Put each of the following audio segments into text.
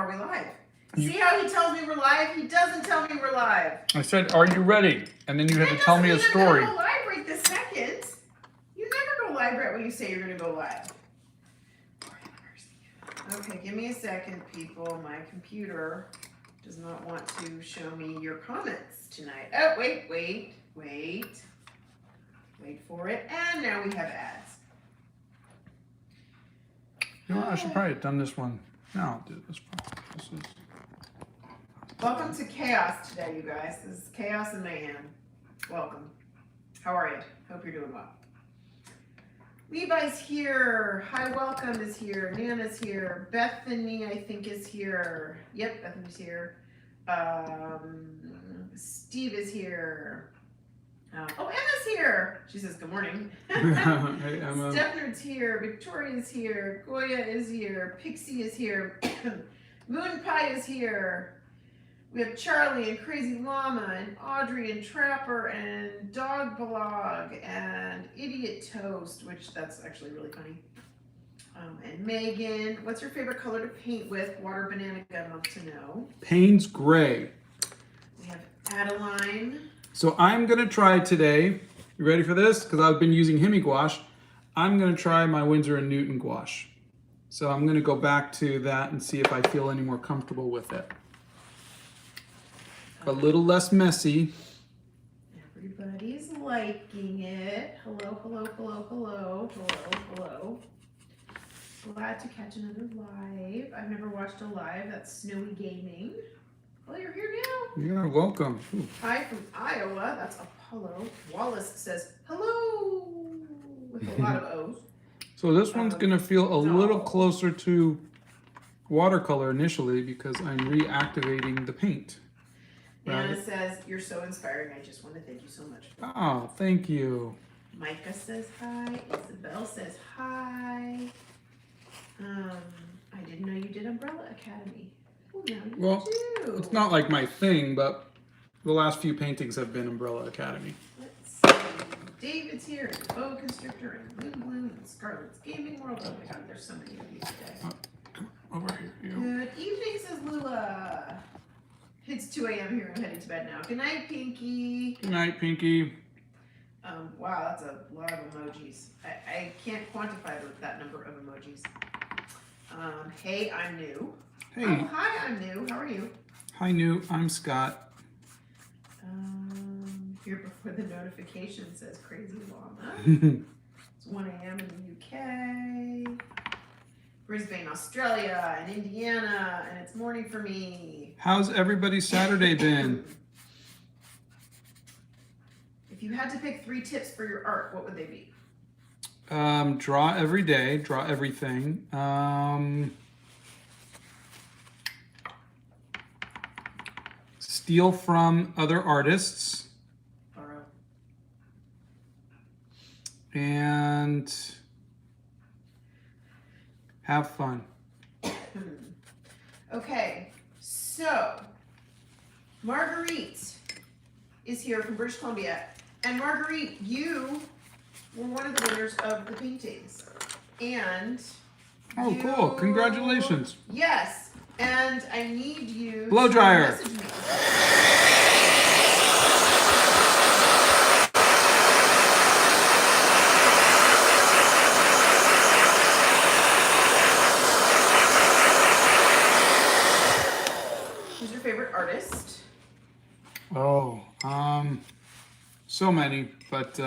are we live? See how he tells me we're live? He doesn't tell me we're live. I said, are you ready? And then you had to tell me a story. You're going to go live right this second. You never go live right when you say you're going to go live. Okay, give me a second, people. My computer does not want to show me your comments tonight. Oh, wait for it. And now we have ads. You know what? I should probably have done this one. No, I'll do this one. This is... Welcome to Chaos today, you guys. This is Chaos and Mayhem. Welcome. How are you? Hope you're doing well. Levi's here. Hi, Welcome is here. Nana's here. Bethany, I think, is here. Yep, Bethany's here. Steve is here. Oh, Emma's here. She says, good morning. Hey, Emma. Stephnard's here. Victoria's here. Goya is here. Pixie is here. Moon Pie is here. We have Charlie and Crazy Llama and Audrey and Trapper and Dog Blog and Idiot Toast, which that's actually really funny. And Megan. What's your favorite color to paint with? Water Banana Gun wants to know. Payne's Gray. We have Adeline. So I'm going to try today, you ready for this? Because I've been using Hemi gouache. I'm going to try my Winsor & Newton gouache. So I'm going to go back to that and see if I feel any more comfortable with it. A little less messy. Everybody's liking it. Hello, hello, hello, hello, hello, hello. Glad to catch another live. I've never watched a live. That's Snowy Gaming. Well, you're here now. You're welcome. Ooh. Hi from Iowa. That's Apollo. Wallace says hello with a lot of O's. So this one's going to feel a little closer to watercolor initially because I'm reactivating the paint. Anna says, you're so inspiring. I just want to thank you so much. Oh, thank you. Micah says hi. Isabel says hi. I didn't know you did Umbrella Academy. Oh, now you do. It's not like my thing, but the last few paintings have been Umbrella Academy. Let's see. David's here, and Boa Constrictor, and Moon Bloom, and Scarlet's Gaming World. Oh my god, there's so many of you today. Over here. Good evening, says Lula. It's 2 a.m. here. I'm heading to bed now. Good night, Pinky. Good night, Pinky. Wow, that's a lot of emojis. I can't quantify that number of emojis. Hey, I'm new. Hey. Oh, hi, I'm new. How are you? Hi, New. I'm Scott. Here before the notification says Crazy Llama. It's 1 a.m. in the UK. Brisbane, Australia, and Indiana, and it's morning for me. How's everybody's Saturday been? If you had to pick 3 tips for your art, what would they be? Draw every day, draw everything. Steal from other artists. Borrow. And have fun. Okay, so Marguerite is here from British Columbia. And Marguerite, you were one of the winners of the paintings. And oh, cool. Congratulations. Yes. And I need you blow dryer. to message me. Who's your favorite artist? Oh, so many, but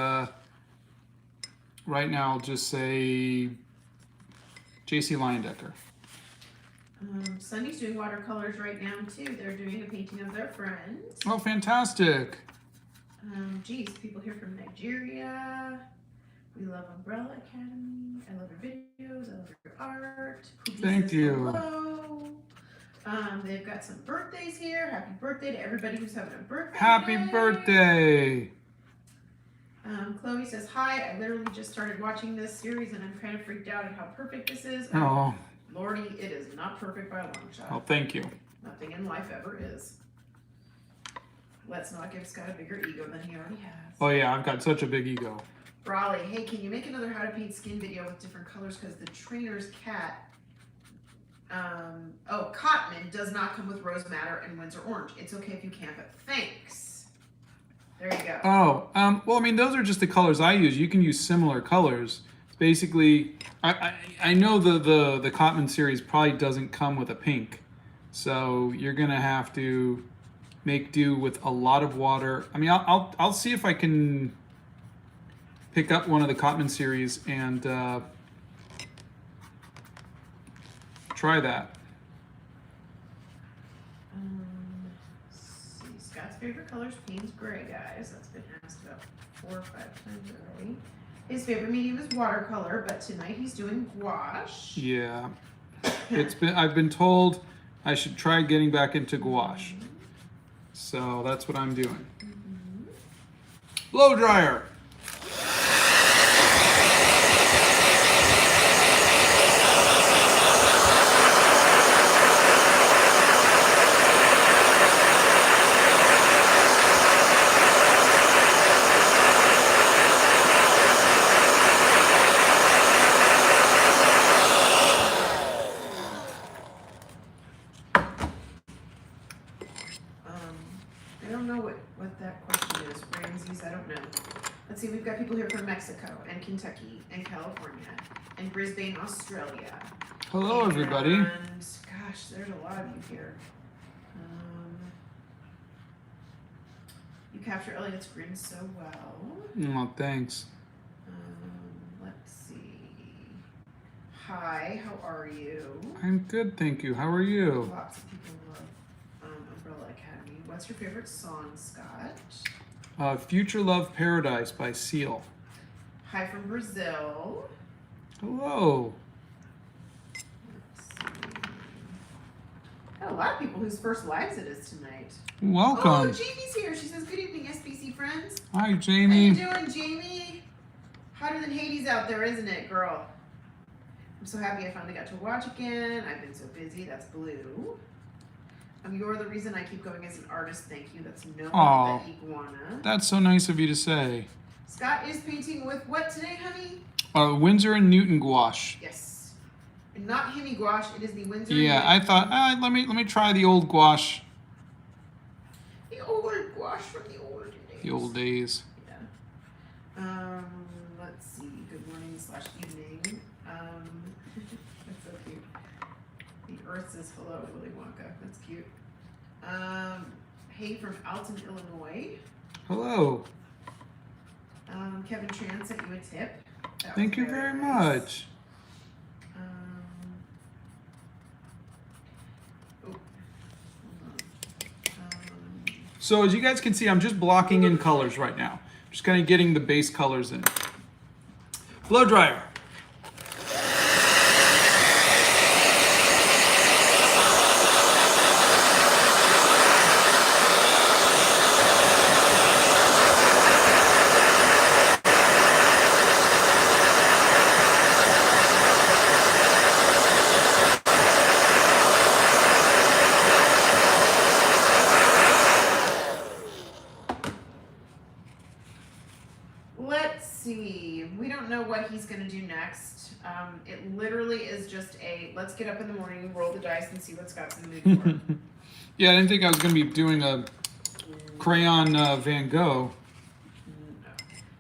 right now I'll just say J.C. Leyendecker. Sunny's doing watercolors right now too. They're doing a painting of their friend. Oh, fantastic. Geez, people here from Nigeria. We love Umbrella Academy. I love your videos. I love your art. Pookie Thank says you. Hello. They've got some birthdays here. Happy birthday to everybody who's having a birthday. Happy birthday. Chloe says, hi, I literally just started watching this series and I'm kind of freaked out at how perfect this is. Oh. Lordy, it is not perfect by a long shot. Oh, thank you. Nothing in life ever is. Let's not give Scott a bigger ego than he already has. Oh yeah, I've got such a big ego. Raleigh, hey, can you make another how to paint skin video with different colors? Because the trainer's cat Oh, Cotman does not come with rose madder and Windsor orange. It's okay if you can't, but thanks. There you go. Oh, well, I mean, those are just the colors I use. You can use similar colors. It's basically, I know the Cotman series probably doesn't come with a pink, so you're gonna have to make do with a lot of water. I mean, I'll see if I can pick up one of the Cotman series and try that. Let's see. Scott's favorite color is Payne's gray, guys. That's been asked about 4 or 5 times already. His favorite medium is watercolor, but tonight he's doing gouache. Yeah, I've been told I should try getting back into gouache, so that's what I'm doing. Blow dryer. I don't know what that question is. Ramses, I don't know. Let's see, we've got people here from Mexico and Kentucky and California and Brisbane, Australia. Hello, everybody. And gosh, there's a lot of you here. You capture Elliot's grin so well. Oh, thanks. Let's see. Hi, how are you? I'm good, thank you. How are you? Lots of people love Umbrella Academy. What's your favorite song, Scott? Future Love Paradise by Seal. Hi from Brazil. Hello. Let's see. Got a lot of people whose first lives it is tonight. Welcome. Oh, Jamie's here. She says, good evening, SBC friends. Hi, How Jamie. you doing, Jamie? Hotter than Hades out there, isn't it, girl? I'm so happy I finally got to watch again. I've been so busy. That's blue. You're the reason I keep going as an artist. Thank you. That's no Aw. the iguana. That's so nice of you to say. Scott is painting with what today, honey? Windsor and Newton gouache. Yes. And not Hemi gouache. It is the Windsor. Yeah, I thought let me try the old gouache. The old gouache from the old days. The old days. Yeah. Let's see. Good morning / evening. That's so cute. The Earth says hello, Willy Wonka. That's cute. Hey from Alton, Illinois. Hello. Kevin Tran sent you a tip. That Thank was you very nice. much. Hold on. So as you guys can see, I'm just blocking in colors right now. Just kind of getting the base colors in. Blow dryer. Let's see. We don't know what he's going to do next. It literally is just a let's get up in the morning, roll the dice, and see what Scott's in the mood for. Yeah, I didn't think I was going to be doing a crayon Van Gogh. No.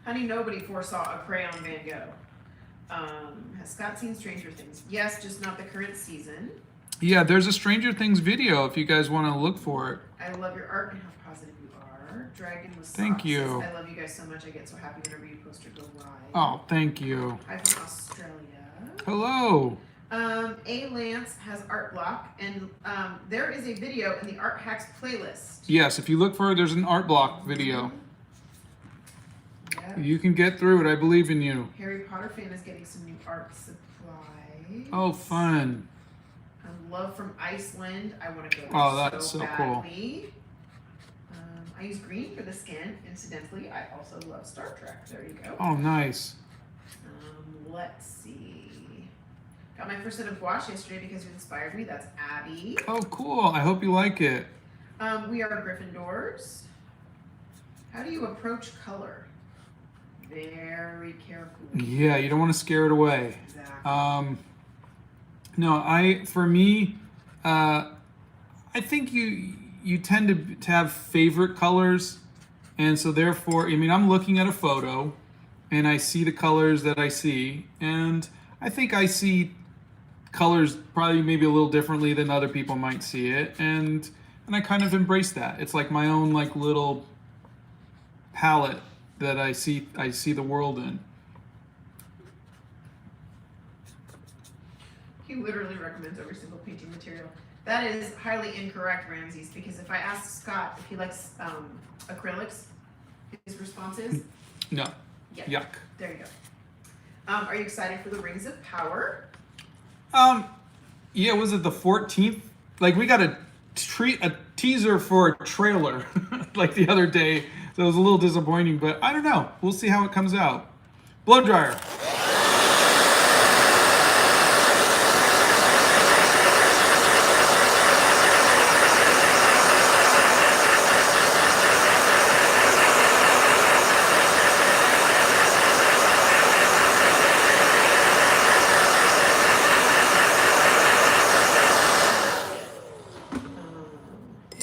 Honey, nobody foresaw a crayon Van Gogh. Has Scott seen Stranger Things? Yes, just not the current season. Yeah, there's a Stranger Things video if you guys want to look for it. I love your art and how positive you are. Dragon was Thank socks. you. I love you guys so much. I get so happy whenever you post or go live. Oh, thank you. Hi from Australia. Hello. A Lance has art block, and there is a video in the Art Hacks playlist. Yes, if you look for it, there's an art block video. Yeah. You can get through it. I believe in you. Harry Potter fan is getting some new art supplies. Oh, fun. Love from Iceland. I want to go there Oh, that's so cool. badly. I use green for the skin. Incidentally, I also love Star Trek. There you go. Oh, nice. Let's see. Got my first set of gouache yesterday because you inspired me. That's Abby. Oh, cool. I hope you like it. We are Gryffindors. How do you approach color? Very carefully. Yeah, you don't want to scare it away. Exactly. No, for me, I think you tend to have favorite colors, and so therefore, I mean, I'm looking at a photo, and I see the colors that I see, and I think I see colors probably maybe a little differently than other people might see it, and I kind of embrace that. It's like my own like little palette that I see the world in. He literally recommends every single painting material. That is highly incorrect, Ramses, because if I ask Scott if he likes acrylics, his response is No. yeah. Yuck. There you go. Are you excited for the Rings of Power? Yeah, was it the 14th? Like we got a teaser for a trailer like the other day, so it was a little disappointing, but I don't know. We'll see how it comes out. Blow dryer.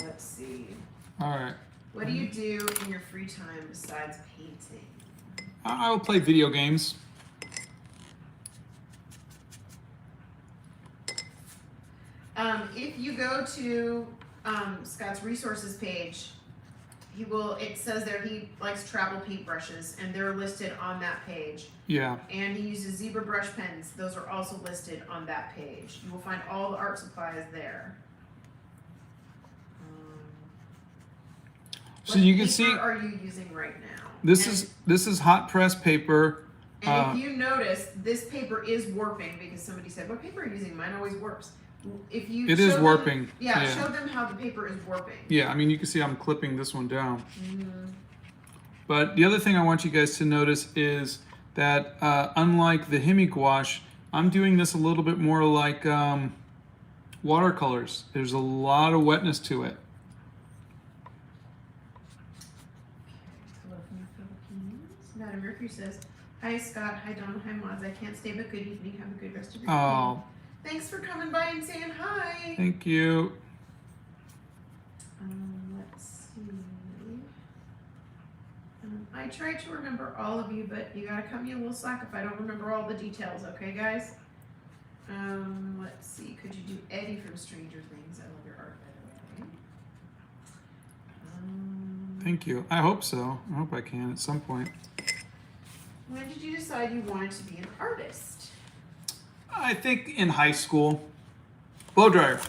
Let's see. All right. What do you do in your free time besides painting? I will play video games. If you go to Scott's resources page, it says there he likes travel paintbrushes, and they're listed on that page. Yeah. And he uses zebra brush pens. Those are also listed on that page. You will find all the art supplies there. So you can see. What paper are you using right now? This is hot press paper. And if you notice, this paper is warping because somebody said, "What paper are you using?" Mine always warps. If you It is show warping. Them, yeah, show them how the paper is warping. Yeah, I mean you can see I'm clipping this one down. But the other thing I want you guys to notice is that unlike the Hemi gouache, I'm doing this a little bit more like watercolors. There's a lot of wetness to it. Hello from the Philippines. Madam Mercury says, "Hi Scott, hi Donna, hi Mods. I can't stay, but good evening. Have a good rest of your evening. Thanks for coming by and saying hi." Thank you. Let's see. I try to remember all of you, but you gotta cut me a little slack if I don't remember all the details, okay, guys? Let's see. Could you do Eddie from Stranger Things? I love your art, by the way. Thank you. I hope so. I hope I can at some point. When did you decide you wanted to be an artist? I think in high school. Blow dryer.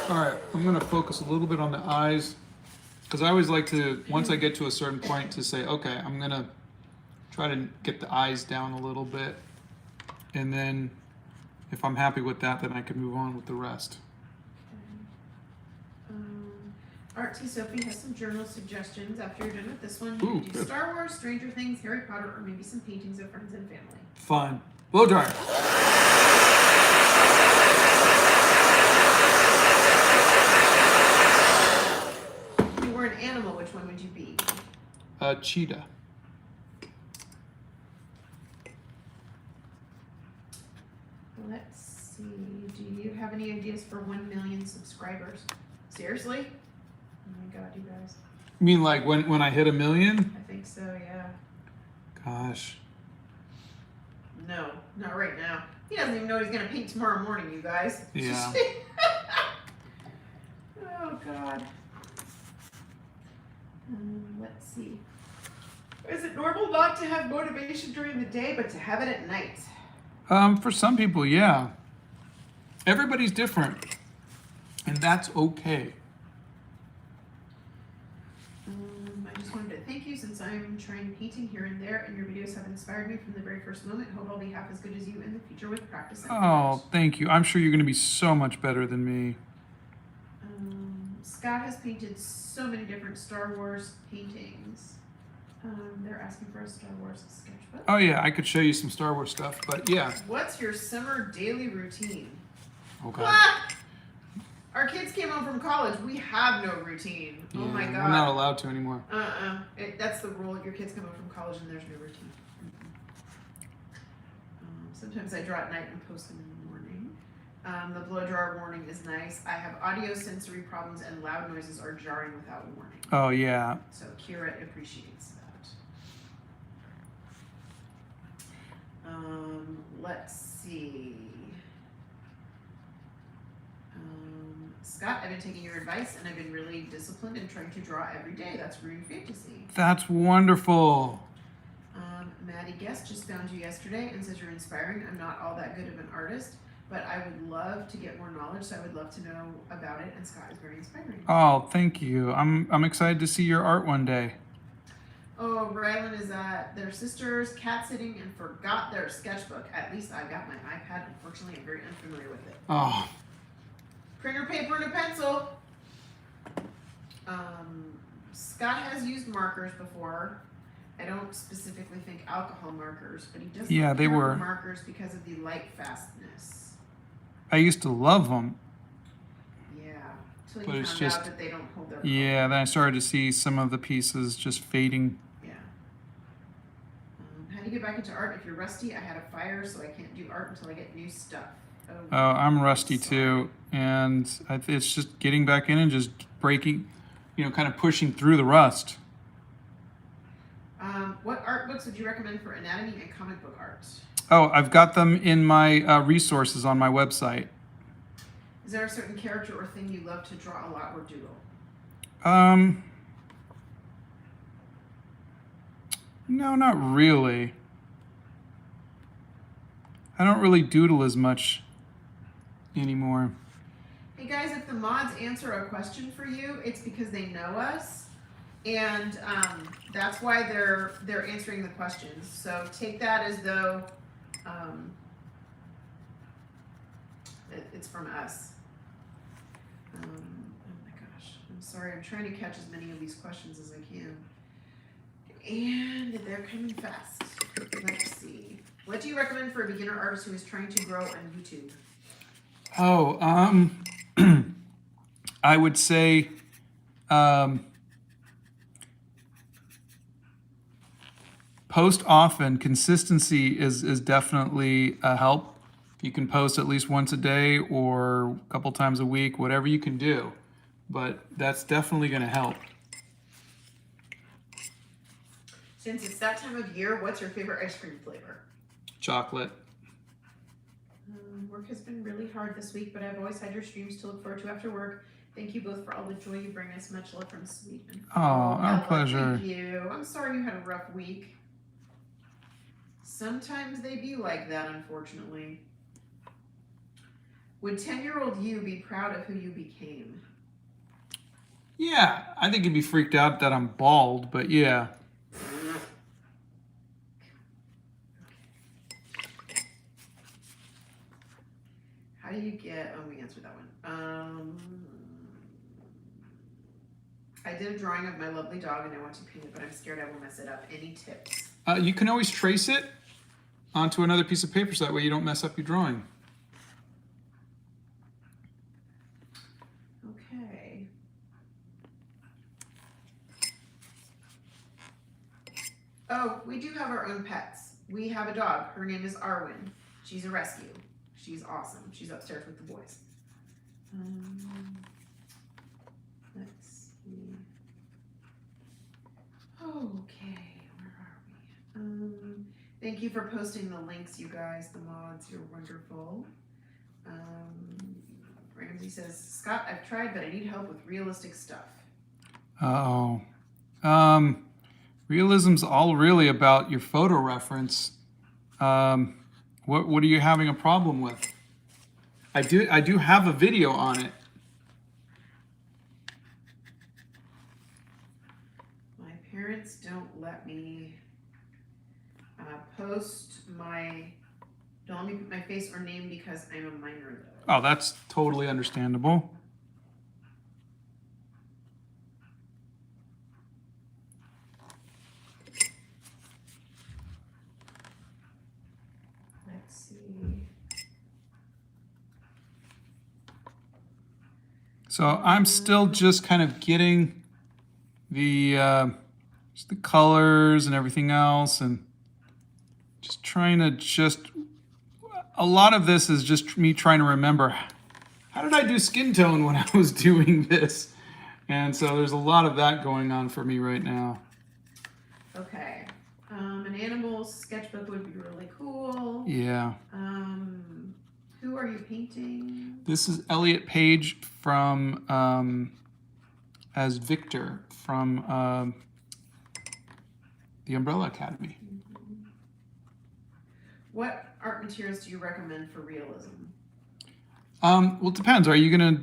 All right, I'm going to focus a little bit on the eyes. Because I always like to, once I get to a certain point, to say, okay, I'm going to try to get the eyes down a little bit. And then if I'm happy with that, then I can move on with the rest. Artsy Sophie has some journal suggestions. After you're done with this one, you Ooh, can do good. Star Wars, Stranger Things, Harry Potter, or maybe some paintings of friends and family. Fun. Blow dryer. If you were an animal, which one would you be? A cheetah. Let's see. Do you have any ideas for 1 million subscribers? Seriously? Oh my god, you guys. You mean like when I hit 1 million? I think so, yeah. Gosh. No, not right now. He doesn't even know what he's going to paint tomorrow morning, you guys. Yeah. Oh, God. Let's see. Is it normal not to have motivation during the day, but to have it at night? For some people, yeah. Everybody's different. And that's okay. I just wanted to thank you since I'm trying painting here and there, and your videos have inspired me from the very first moment. Hope I'll be half as good as you in the future with practice. Oh, thank you. I'm sure you're going to be so much better than me. Scott has painted so many different Star Wars paintings. They're asking for a Star Wars sketchbook. Oh yeah, I could show you some Star Wars stuff, but yeah. What's your summer daily routine? Okay. Ah! Our kids came home from college. We have no routine. Oh my God. We're not allowed to anymore. That's the rule. Your kids come home from college and there's no routine. Sometimes I draw at night and post them in the morning. The blow dryer warning is nice. I have audio sensory problems and loud noises are jarring without warning. Oh yeah. So Kira appreciates that. Let's see. Scott, I've been taking your advice and I've been really disciplined and trying to draw every day. That's Rune Fantasy. That's wonderful. Maddie Guest just found you yesterday and says you're inspiring. I'm not all that good of an artist, but I would love to get more knowledge, so I would love to know about it, and Scott is very inspiring. Oh, thank you. I'm excited to see your art one day. Oh, Rylan is at their sister's cat sitting and forgot their sketchbook. At least I've got my iPad. Unfortunately, I'm very unfamiliar with it. Oh. Printer paper and a pencil. Scott has used markers before. I don't specifically think alcohol markers, but he does like they were markers because of the light fastness. I used to love them. Yeah, until But you it's found just out that they don't hold their Yeah, then I started to see some of the pieces just fading. Yeah. How do you get back into art if you're rusty? I had a fire, so I can't do art until I get new stuff. Oh, I'm rusty too, and it's just getting back in and just breaking, kind of pushing through the rust. What art books would you recommend for anatomy and comic book art? Oh, I've got them in my resources on my website. Is there a certain character or thing you love to draw a lot or doodle? No, not really. I don't really doodle as much anymore. Hey guys, if the mods answer a question for you, it's because they know us. And that's why they're answering the questions. So take that as though it's from us. Oh my gosh, I'm sorry. I'm trying to catch as many of these questions as I can. And they're coming fast. Let's see. What do you recommend for a beginner artist who is trying to grow on YouTube? Oh, I would say post often. Consistency is definitely a help. You can post at least once a day or a couple times a week, whatever you can do. But that's definitely going to help. Since it's that time of year, what's your favorite ice cream flavor? Chocolate. Work has been really hard this week, but I've always had your streams to look forward to after work. Thank you both for all the joy you bring us. Much love from Sweet. Oh, our pleasure. Thank you. I'm sorry you had a rough week. Sometimes they be like that, unfortunately. Would 10-year-old you be proud of who you became? Yeah, I think he'd be freaked out that I'm bald, but yeah. How do you get, we answered that one. I did a drawing of my lovely dog and I want to paint it, but I'm scared I will mess it up. Any tips? You can always trace it onto another piece of paper so that way you don't mess up your drawing. Okay. Oh, we do have our own pets. We have a dog. Her name is Arwen. She's a rescue. She's awesome. She's upstairs with the boys. Let's see. Okay, where are we? Thank you for posting the links, you guys, the mods. You're wonderful. Ramsey says, Scott, I've tried, but I need help with realistic stuff. Uh-oh. Realism's all really about your photo reference. What are you having a problem with? I do have a video on it. My parents don't let me don't let me put my face or name because I'm a minor though. Oh, that's totally understandable. see. So I'm still just kind of getting just the colors and everything else, and just trying to a lot of this is just me trying to remember, how did I do skin tone when I was doing this? And so there's a lot of that going on for me right now. Okay. An animal sketchbook would be really cool. Yeah. Who are you painting? This is Elliot Page from as Victor from the Umbrella Academy. Mm-hmm. What art materials do you recommend for realism? Well, it depends. Are you gonna?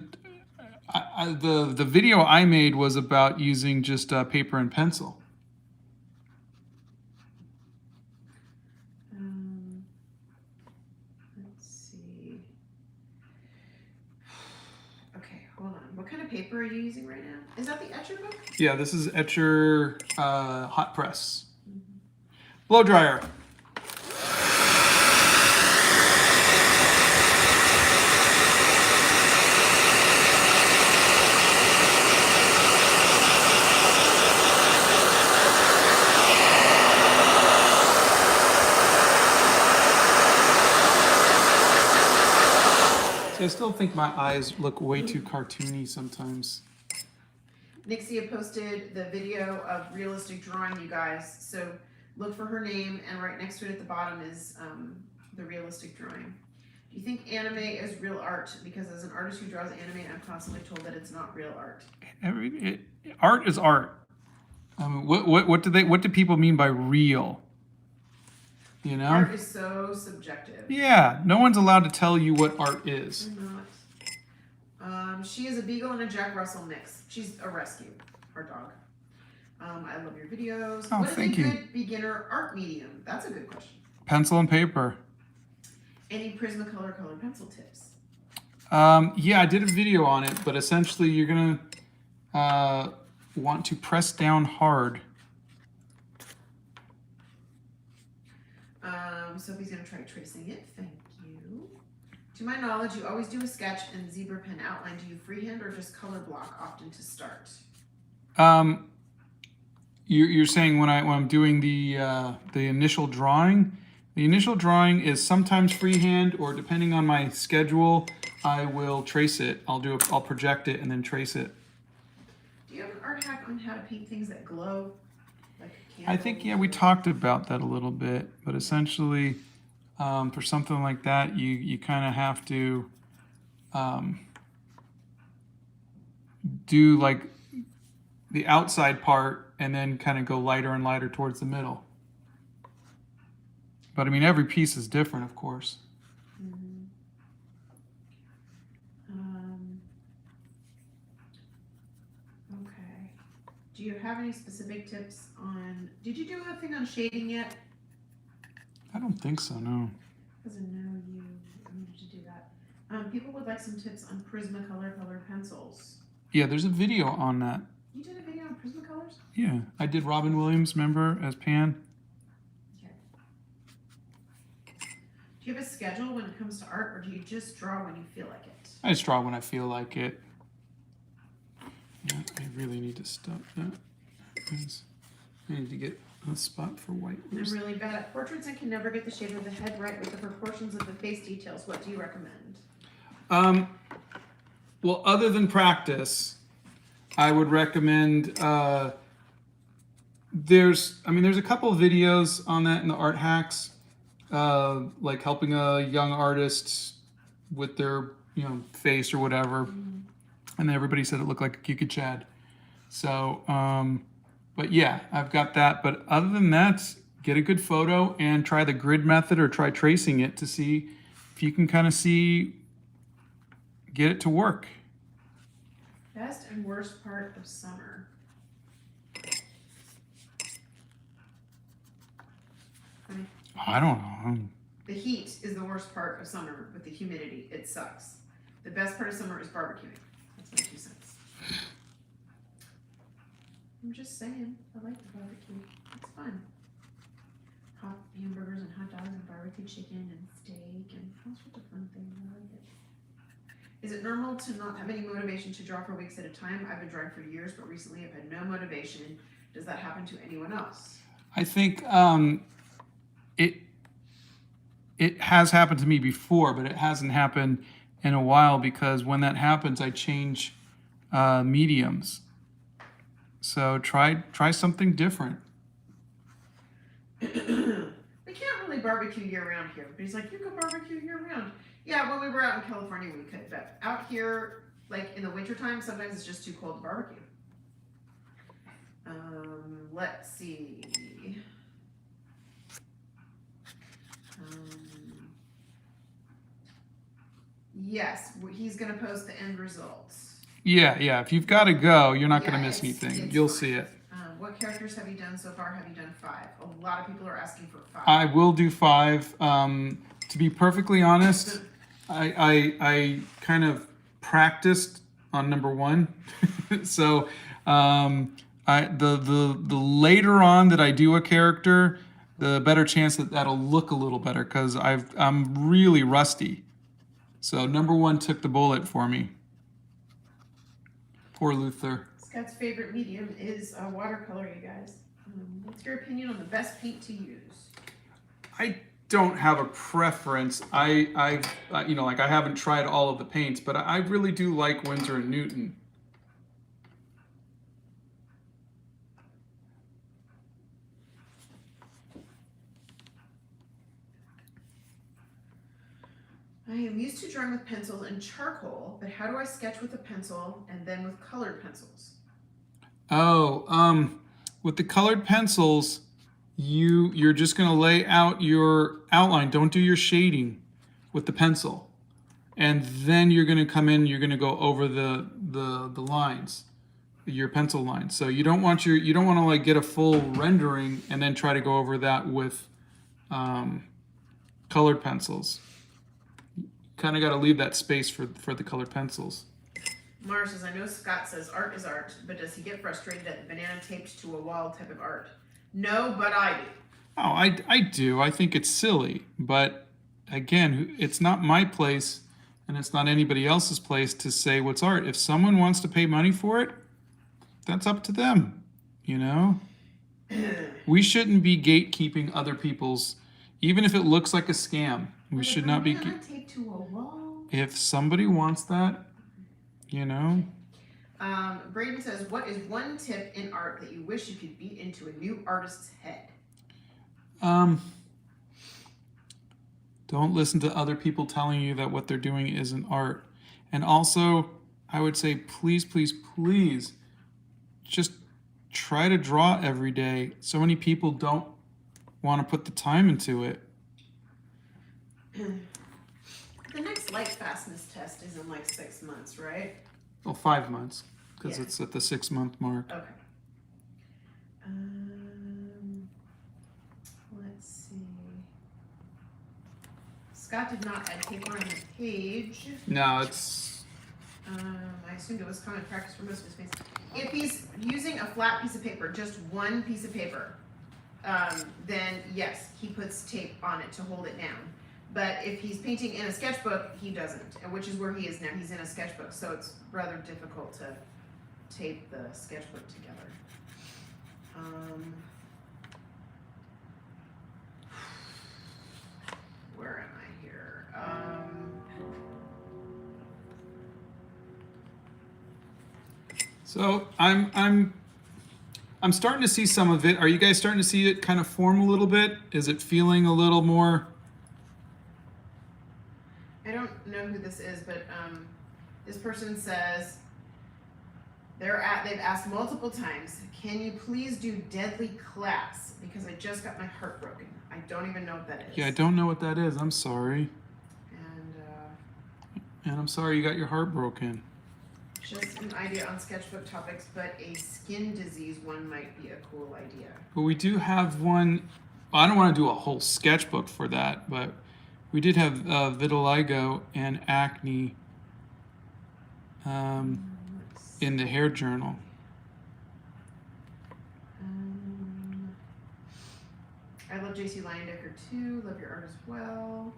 The video I made was about using just paper and pencil. Let's see. Okay, hold on. What kind of paper are you using right now? Is that the Etcher book? Yeah, this is Etcher hot press. Blow dryer. I still think my eyes look way too cartoony sometimes. Nixia posted the video of realistic drawing, you guys. So look for her name, and right next to it at the bottom is the realistic drawing. Do you think anime is real art? Because as an artist who draws anime, I'm constantly told that it's not real art. Art is art. What do people mean by real? You know? Art is so subjective. Yeah, no one's allowed to tell you what art is. I'm not. She is a Beagle and a Jack Russell mix. She's a rescue, our dog. I love your videos. Oh, what is thank a you. good beginner art medium? That's a good question. Pencil and paper. Any Prismacolor color pencil tips? Yeah, I did a video on it, but essentially you're gonna want to press down hard. Sophie's gonna try tracing it. Thank you. To my knowledge, you always do a sketch and zebra pen outline. Do you freehand or just color block often to start? You're saying when I'm doing the initial drawing. The initial drawing is sometimes freehand, or depending on my schedule, I will trace it. I'll project it and then trace it. Do you have an art hack on how to paint things that glow? Like a I think, yeah, we talked about that a little bit, but essentially, for something like that, you kind of have to do like the outside part and then kind of go lighter and lighter towards the middle. But I mean, every piece is different, of course. Mm-hmm. Okay. Do you have any specific tips on? Did you do a thing on shading yet? I don't think so, no. Because I know you needed to do that. People would like some tips on Prismacolor color pencils. Yeah, there's a video on that. You did a video on Prismacolors? Yeah, I did Robin Williams, remember, as Pan. Okay. Do you have a schedule when it comes to art, or do you just draw when you feel like it? I just draw when I feel like it. Yeah, I really need to stop that. I need to get a spot for white. I'm really bad at portraits and can never get the shape of the head right with the proportions of the face details. What do you recommend? Well, other than practice, I would recommend, there's a couple of videos on that in the art hacks, like helping a young artist with their, face or whatever. Mm-hmm. And then everybody said it looked like a Kika Chad. So, but yeah, I've got that. But other than that, get a good photo and try the grid method or try tracing it to see if you can kind of get it to work. Best and worst part of summer. I don't know. The heat is the worst part of summer with the humidity. It sucks. The best part of summer is barbecuing. That's my 2 cents. I'm just saying. I like the barbecue. It's fun. hot hamburgers and hot dogs and barbecue chicken and steak and all sorts of fun things. I like it. Is it normal to not have any motivation to draw for weeks at a time? I've been drawing for years, but recently I've had no motivation. Does that happen to anyone else? I think it has happened to me before, but it hasn't happened in a while because when that happens, I change mediums. So try something different. We can't really barbecue year round here. But he's like, you can barbecue year round. Yeah, when we were out in California, we could. But out here, like in the wintertime, sometimes it's just too cold to barbecue. Let's see. Yes, he's going to post the end results. Yeah. If you've got to go, you're not going to miss anything. You'll fine. see it. What characters have you done so far? Have you done 5? A lot of people are asking for 5. I will do 5. To be perfectly honest, I kind of practiced on number 1. So the later on that I do a character, the better chance that that'll look a little better because I'm really rusty. So number 1 took the bullet for me. Poor Luther. Scott's favorite medium is watercolor, you guys. What's your opinion on the best paint to use? I don't have a preference. I haven't tried all of the paints, but I really do like Winsor & Newton. I am used to drawing with pencils and charcoal, but how do I sketch with a pencil and then with colored pencils? With the colored pencils, you're just going to lay out your outline. Don't do your shading with the pencil. And then you're going to come in, you're going to go over the lines, your pencil lines. So you don't want to like get a full rendering and then try to go over that with colored pencils. Kind of got to leave that space for the colored pencils. Mara says, I know Scott says art is art, but does he get frustrated at the banana taped to a wall type of art? No, but I do. Oh, I do. I think it's silly. But again, it's not my place and it's not anybody else's place to say what's art. If someone wants to pay money for it, that's up to them, you know? We shouldn't be gatekeeping other people's, even if it looks like a scam. We should not be. Taped to a wall. If somebody wants that, you know. Braden says, what is one tip in art that you wish you could beat into a new artist's head? Don't listen to other people telling you that what they're doing isn't art. And also, I would say, please, just try to draw every day. So many people don't want to put the time into it. The next light fastness test is in like 6 months, right? Well, 5 months, because it's at the 6-month mark. Okay. Let's see. Scott did not add paper on the page. No, it's... I assumed it was common practice for most of his paints. If he's using a flat piece of paper, just one piece of paper, then yes, he puts tape on it to hold it down. But if he's painting in a sketchbook, he doesn't, which is where he is now. He's in a sketchbook, so it's rather difficult to tape the sketchbook together. Where am I here? So I'm starting to see some of it. Are you guys starting to see it kind of form a little bit? Is it feeling a little more? I don't know who this is, but this person says they've asked multiple times, can you please do Deadly Class? Because I just got my heart broken. I don't even know what that is. Yeah, I don't know what that is. I'm sorry. And I'm sorry you got your heart broken. Just an idea on sketchbook topics, but a skin disease one might be a cool idea. But we do have one. I don't want to do a whole sketchbook for that, but we did have vitiligo and acne in the hair journal. I love JC Leyendecker too. Love your art as well.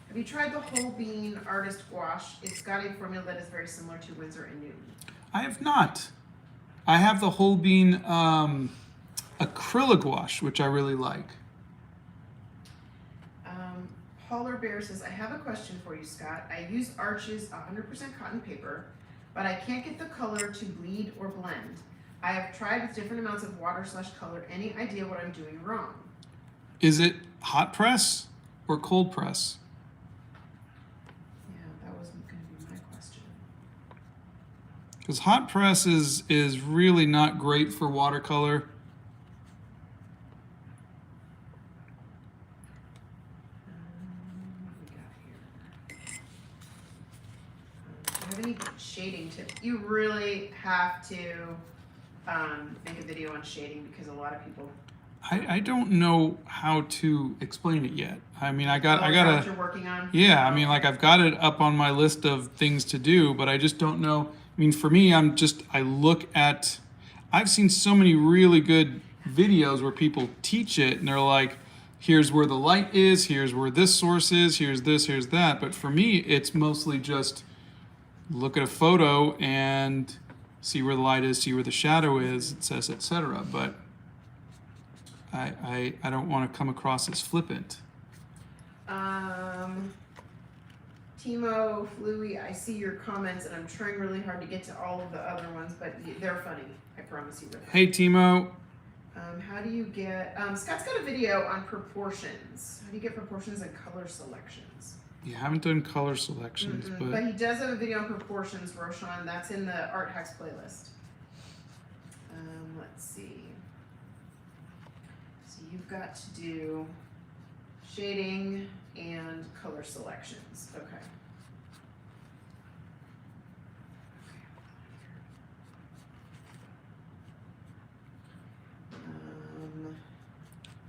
Have you tried the whole bean artist gouache? It's got a formula that is very similar to Winsor and Newton. I have not. I have the whole bean acrylic gouache, which I really like. Polar Bear says, I have a question for you, Scott. I use Arches 100% cotton paper, but I can't get the color to bleed or blend. I have tried with different amounts of water/color. Any idea what I'm doing wrong? Is it hot press or cold press? Yeah, that was going to be my question. Because hot press is really not great for watercolor. Have any shading tips? You really have to make a video on shading because a lot of people. I don't know how to explain it yet. I mean, I gotta. What you're working on. Yeah, I mean, like I've got it up on my list of things to do, but I just don't know. I mean, for me, I look at. I've seen so many really good videos where people teach it, and they're like, here's where the light is, here's where this source is, here's this, here's that. But for me, it's mostly just look at a photo and see where the light is, see where the shadow is, it says, etc. But I don't want to come across as flippant. Timo, Fluey, I see your comments and I'm trying really hard to get to all of the other ones, but they're funny. I promise you they're funny. Hey, Timo. How do you get, Scott's got a video on proportions. How do you get proportions and color selections? You haven't done color selections, but he does have a video on proportions, Roshan. That's in the Art Hacks playlist. Let's see. So you've got to do shading and color selections. Okay.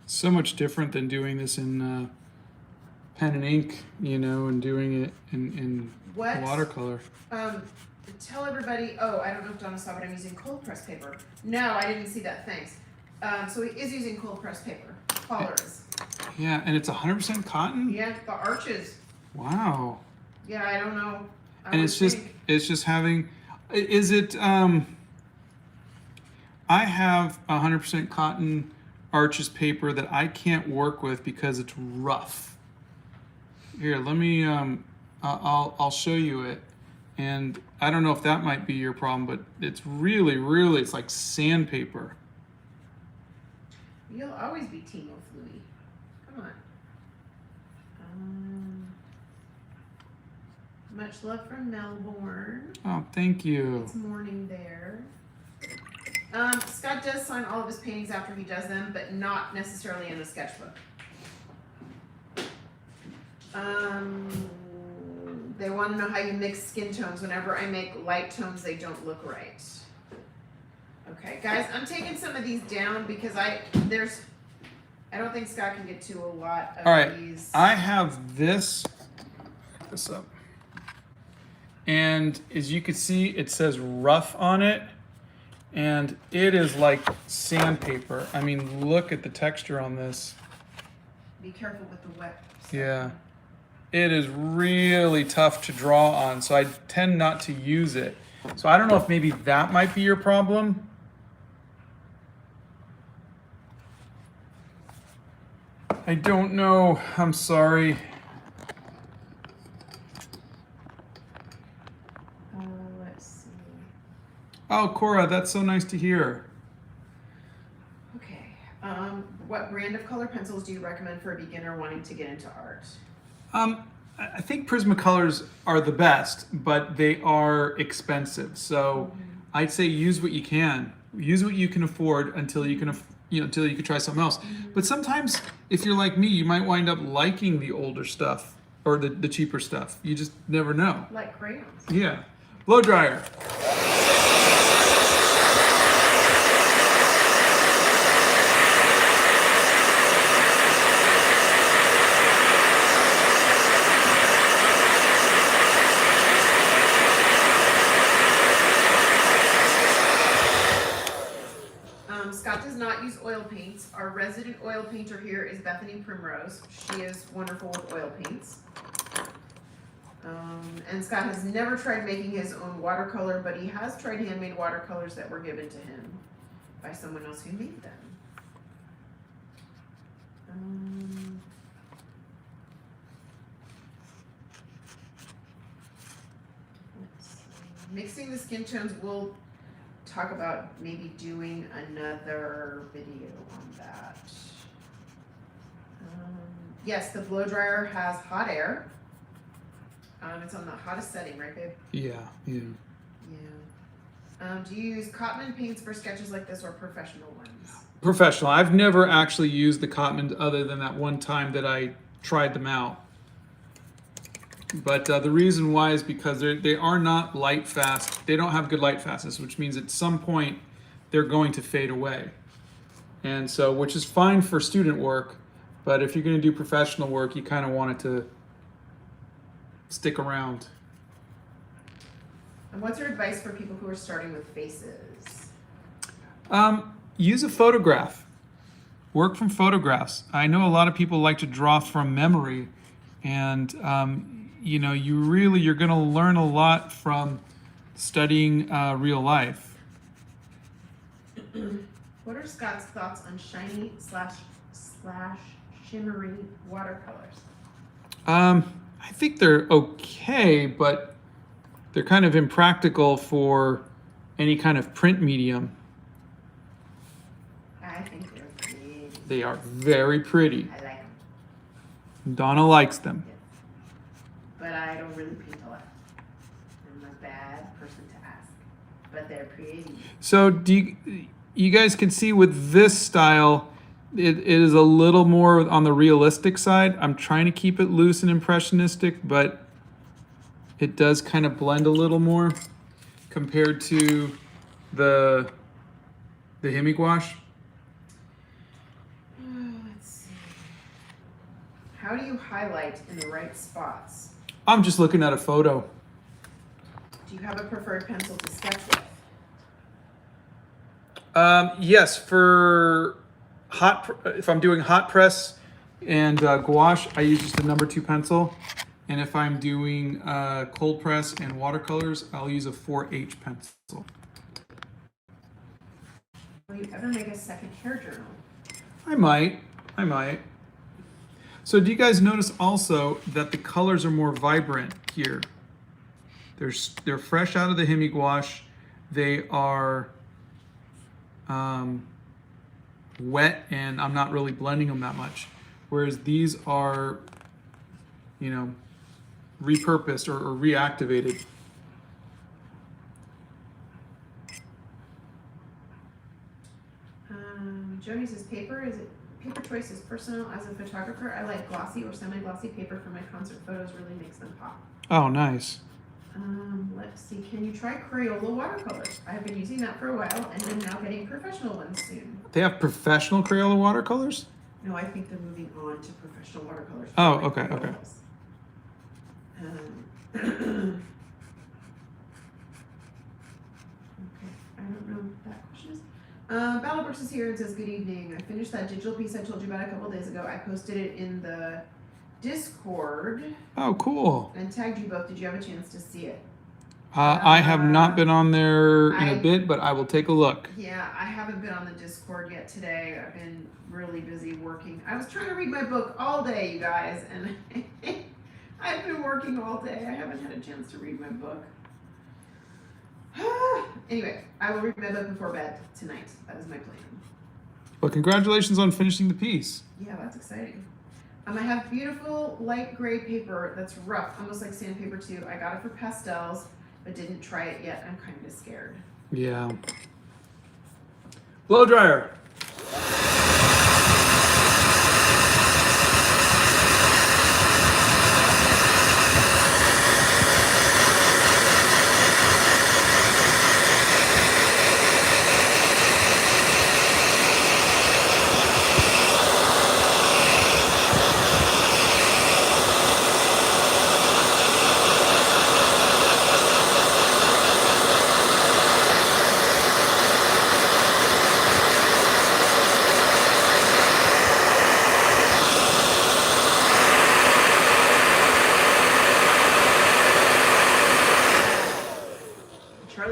So much different than doing this in pen and ink, you know, and doing it in watercolor. Tell everybody, oh, I don't know if Donna saw, but I'm using cold press paper. No, I didn't see that, thanks. So he is using cold press paper. Polar is. Yeah, and it's 100% cotton? Yeah, the Arches. Wow. Yeah, I don't know. And it's just having, is it, I have 100% cotton Arches paper that I can't work with because it's rough. Here, let me, I'll show you it. And I don't know if that might be your problem, but it's really, it's like sandpaper. You'll always be Timo Fluey. Come on. Much love from Melbourne. Oh, thank you. It's morning there. Scott does sign all of his paintings after he does them, but not necessarily in a sketchbook. They want to know how you mix skin tones. Whenever I make light tones, they don't look right. Okay, guys, I'm taking some of these down because I don't think Scott can get to a lot of these. I have this. Pick this up. And as you can see, it says rough on it. And it is like sandpaper. I mean, look at the texture on this. Be careful with the wet stuff. Yeah. It is really tough to draw on, so I tend not to use it. So I don't know if maybe that might be your problem. I don't know. I'm sorry. Let's see. Oh, Cora, that's so nice to hear. Okay. What brand of color pencils do you recommend for a beginner wanting to get into art? I think Prismacolors are the best, but they are expensive. So I'd say use what you can. Use what you can afford until you can, until you can try something else. But sometimes, if you're like me, you might wind up liking the older stuff or the cheaper stuff. You just never know. Like crayons. Yeah. Blow dryer. Scott does not use oil paints. Our resident oil painter here is Bethany Primrose. She is wonderful with oil paints. And Scott has never tried making his own watercolor, but he has tried handmade watercolors that were given to him by someone else who made them. Let's see. Mixing the skin tones, we'll talk about maybe doing another video on that. Yes, the blow dryer has hot air. It's on the hottest setting, right, babe? Yeah. Yeah. Do you use Cotman paints for sketches like this or professional ones? Professional. I've never actually used the Cotman other than that one time that I tried them out. But the reason why is because they are not light fast. They don't have good light fastness, which means at some point they're going to fade away. And so, which is fine for student work, but if you're going to do professional work, you kind of want it to stick around. And what's your advice for people who are starting with faces? Use a photograph. Work from photographs. I know a lot of people like to draw from memory, and you know, you're going to learn a lot from studying real life. What are Scott's thoughts on shiny slash shimmery watercolors? I think they're okay, but they're kind of impractical for any kind of print medium. I think they're pretty. They are very pretty. I like them. Donna likes them. Yes. But I don't really paint a lot. I'm a bad person to ask. But they're pretty. So you guys can see with this style, it is a little more on the realistic side. I'm trying to keep it loose and impressionistic, but it does kind of blend a little more compared to the Hemi gouache. Let's see. How do you highlight in the right spots? I'm just looking at a photo. Do you have a preferred pencil to sketch with? Yes, for if I'm doing hot press and gouache, I use just a number 2 pencil. And if I'm doing cold press and watercolors, I'll use a 4H pencil. Will you ever make a second hair journal? I might. So do you guys notice also that the colors are more vibrant here? They're fresh out of the Hemi gouache. They are wet, and I'm not really blending them that much. Whereas these are, you know, repurposed or reactivated. Joni says paper choice is personal. As a photographer, I like glossy or semi-glossy paper for my concert photos. Really makes them pop. Oh, nice. Let's see. Can you try Crayola watercolors? I have been using that for a while, and I'm now getting professional ones soon. They have professional Crayola watercolors? No, I think they're moving on to professional watercolors. Oh, okay. Okay, I don't know what that question is. Battlebrooks is here and says, good evening. I finished that digital piece I told you about a couple days ago. I posted it in the Discord Oh, cool. and tagged you both. Did you have a chance to see it? I have not been on there in a I- bit, but I will take a look. Yeah, I haven't been on the Discord yet today. I've been really busy working. I was trying to read my book all day, you guys, and I've been working all day. I haven't had a chance to read my book. Anyway, I will read my book before bed tonight. That is my plan. Well, congratulations on finishing the piece. Yeah, that's exciting. I have beautiful light gray paper that's rough, almost like sandpaper too. I got it for pastels, but didn't try it yet. I'm kind of scared. Yeah. Blow dryer.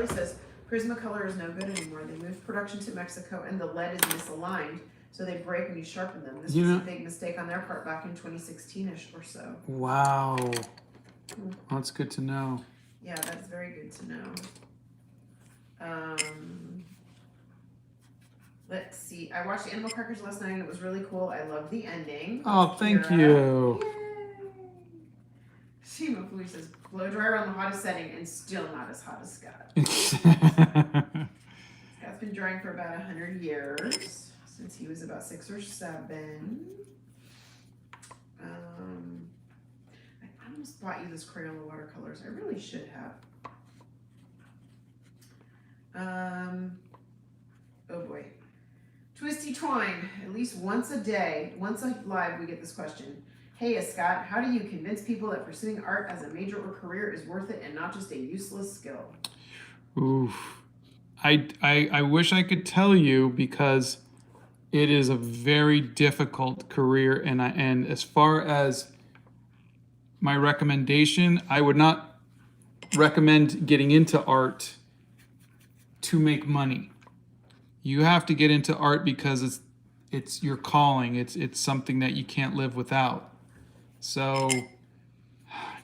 Charlie says, Prismacolor is no good anymore. They moved production to Mexico and the lead is misaligned, so they break when you sharpen them. This was a big mistake on their part back in 2016-ish or so. Wow. That's good to know. Yeah, that's very good to know. Let's see. I watched Animal Crackers last night and it was really cool. I love the ending. Oh, thank you. Yay! Shima Fui says, blow dryer on the hottest setting and still not as hot as Scott. Scott's been drying for about 100 years, since he was about 6 or 7. I almost bought you this Crayola watercolors. I really should have. Oh boy. Twisty Twine, at least once a day, once a live, we get this question. Hey, Scott, how do you convince people that pursuing art as a major or career is worth it and not just a useless skill? Oof. I wish I could tell you, because it is a very difficult career, and as far as my recommendation, I would not recommend getting into art to make money. You have to get into art because it's your calling. It's something that you can't live without. So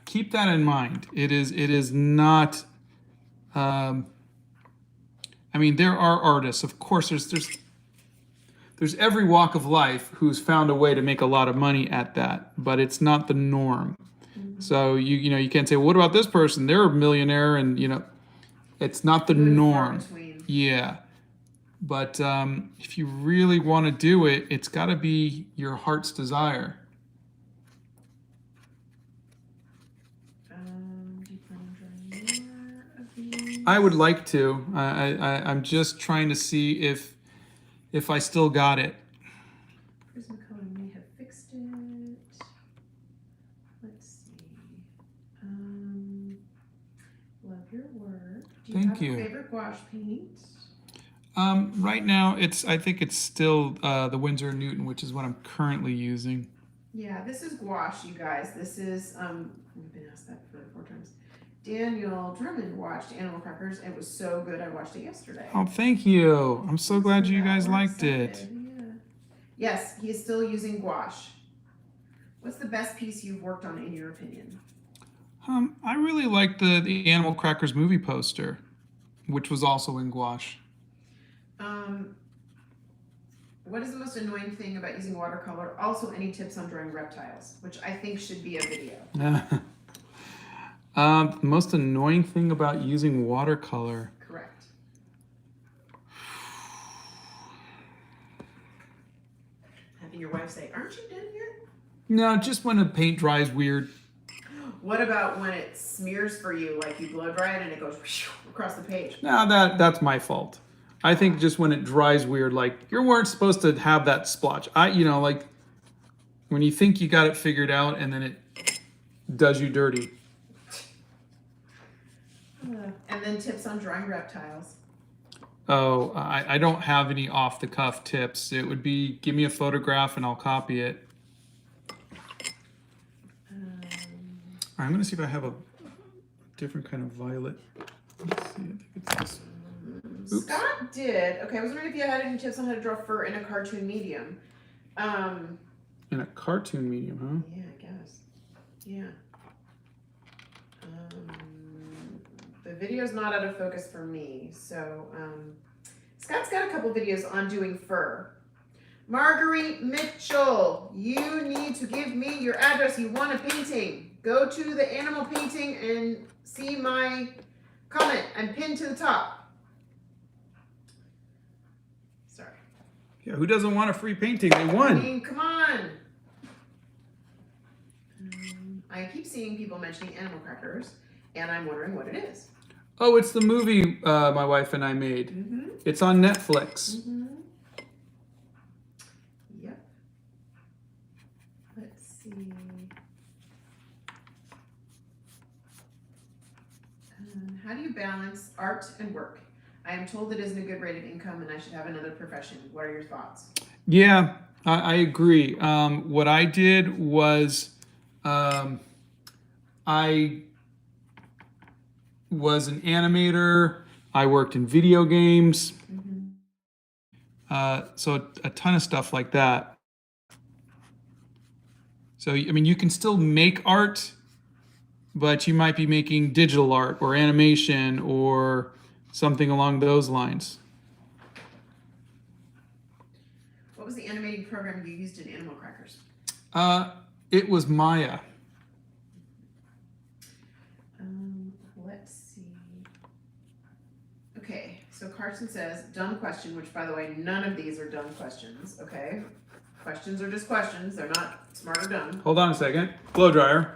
keep that in mind. It is not. I mean, there are artists. Of course, there's every walk of life who's found a way to make a lot of money at that, but it's not the norm. Mm-hmm. So you can't say, well, what about this person? They're a millionaire, and it's not the norm. Yeah. But if you really want to do it, it's got to be your heart's desire. I would like to. I'm just trying to see if I still got it. Prismacolor may have fixed it. Let's see. Love your work. Do you have a favorite gouache paint? Right now, I think it's still the Winsor & Newton, which is what I'm currently using. Yeah, this is gouache, you guys. This is, we've been asked that for 4 times. Daniel Drummond watched Animal Crackers. It was so good. I watched it yesterday. Oh, thank you. I'm so glad you guys liked it. Yeah. Yes, he is still using gouache. What's the best piece you've worked on, in your opinion? I really liked the Animal Crackers movie poster, which was also in gouache. What is the most annoying thing about using watercolor? Also, any tips on drawing reptiles, which I think should be a video. The most annoying thing about using watercolor. Correct. Having your wife say, aren't you done yet? No, just when the paint dries weird. What about when it smears for you, like you blow dry it and it goes across the page? No, that's my fault. I think just when it dries weird, like you weren't supposed to have that splotch. Like when you think you got it figured out and then it does you dirty. And then tips on drawing reptiles. Oh, I don't have any off-the-cuff tips. It would be, give me a photograph and I'll copy it. I'm going to see if I have a different kind of violet. Let's see, I think it's this. Oops. Scott did. Okay, I was wondering if you had any tips on how to draw fur in a cartoon medium. In a cartoon medium, huh? Yeah, I guess. Yeah. The video's not out of focus for me, so Scott's got a couple videos on doing fur. Marguerite Mitchell, you need to give me your address. You want a painting. Go to the animal painting and see my comment. I'm pinned to the top. Sorry. Yeah, who doesn't want a free painting? They won. I mean, come on. I keep seeing people mentioning Animal Crackers, and I'm wondering what it is. Oh, it's the movie my wife and I made. Mm-hmm. It's on Netflix. Mm-hmm. Yep. Let's see. How do you balance art and work? I am told it isn't a good rate of income and I should have another profession. What are your thoughts? Yeah, I agree. What I did was I was an animator I worked in video games. Mm-hmm. So a ton of stuff like that. So, I mean, you can still make art, but you might be making digital art or animation or something along those lines. What was the animating program you used in Animal Crackers? It was Maya. Let's see. Okay, so Carson says, dumb question, which by the way, none of these are dumb questions, okay? Questions are just questions, they're not smart or dumb. Hold on a second. Blow dryer.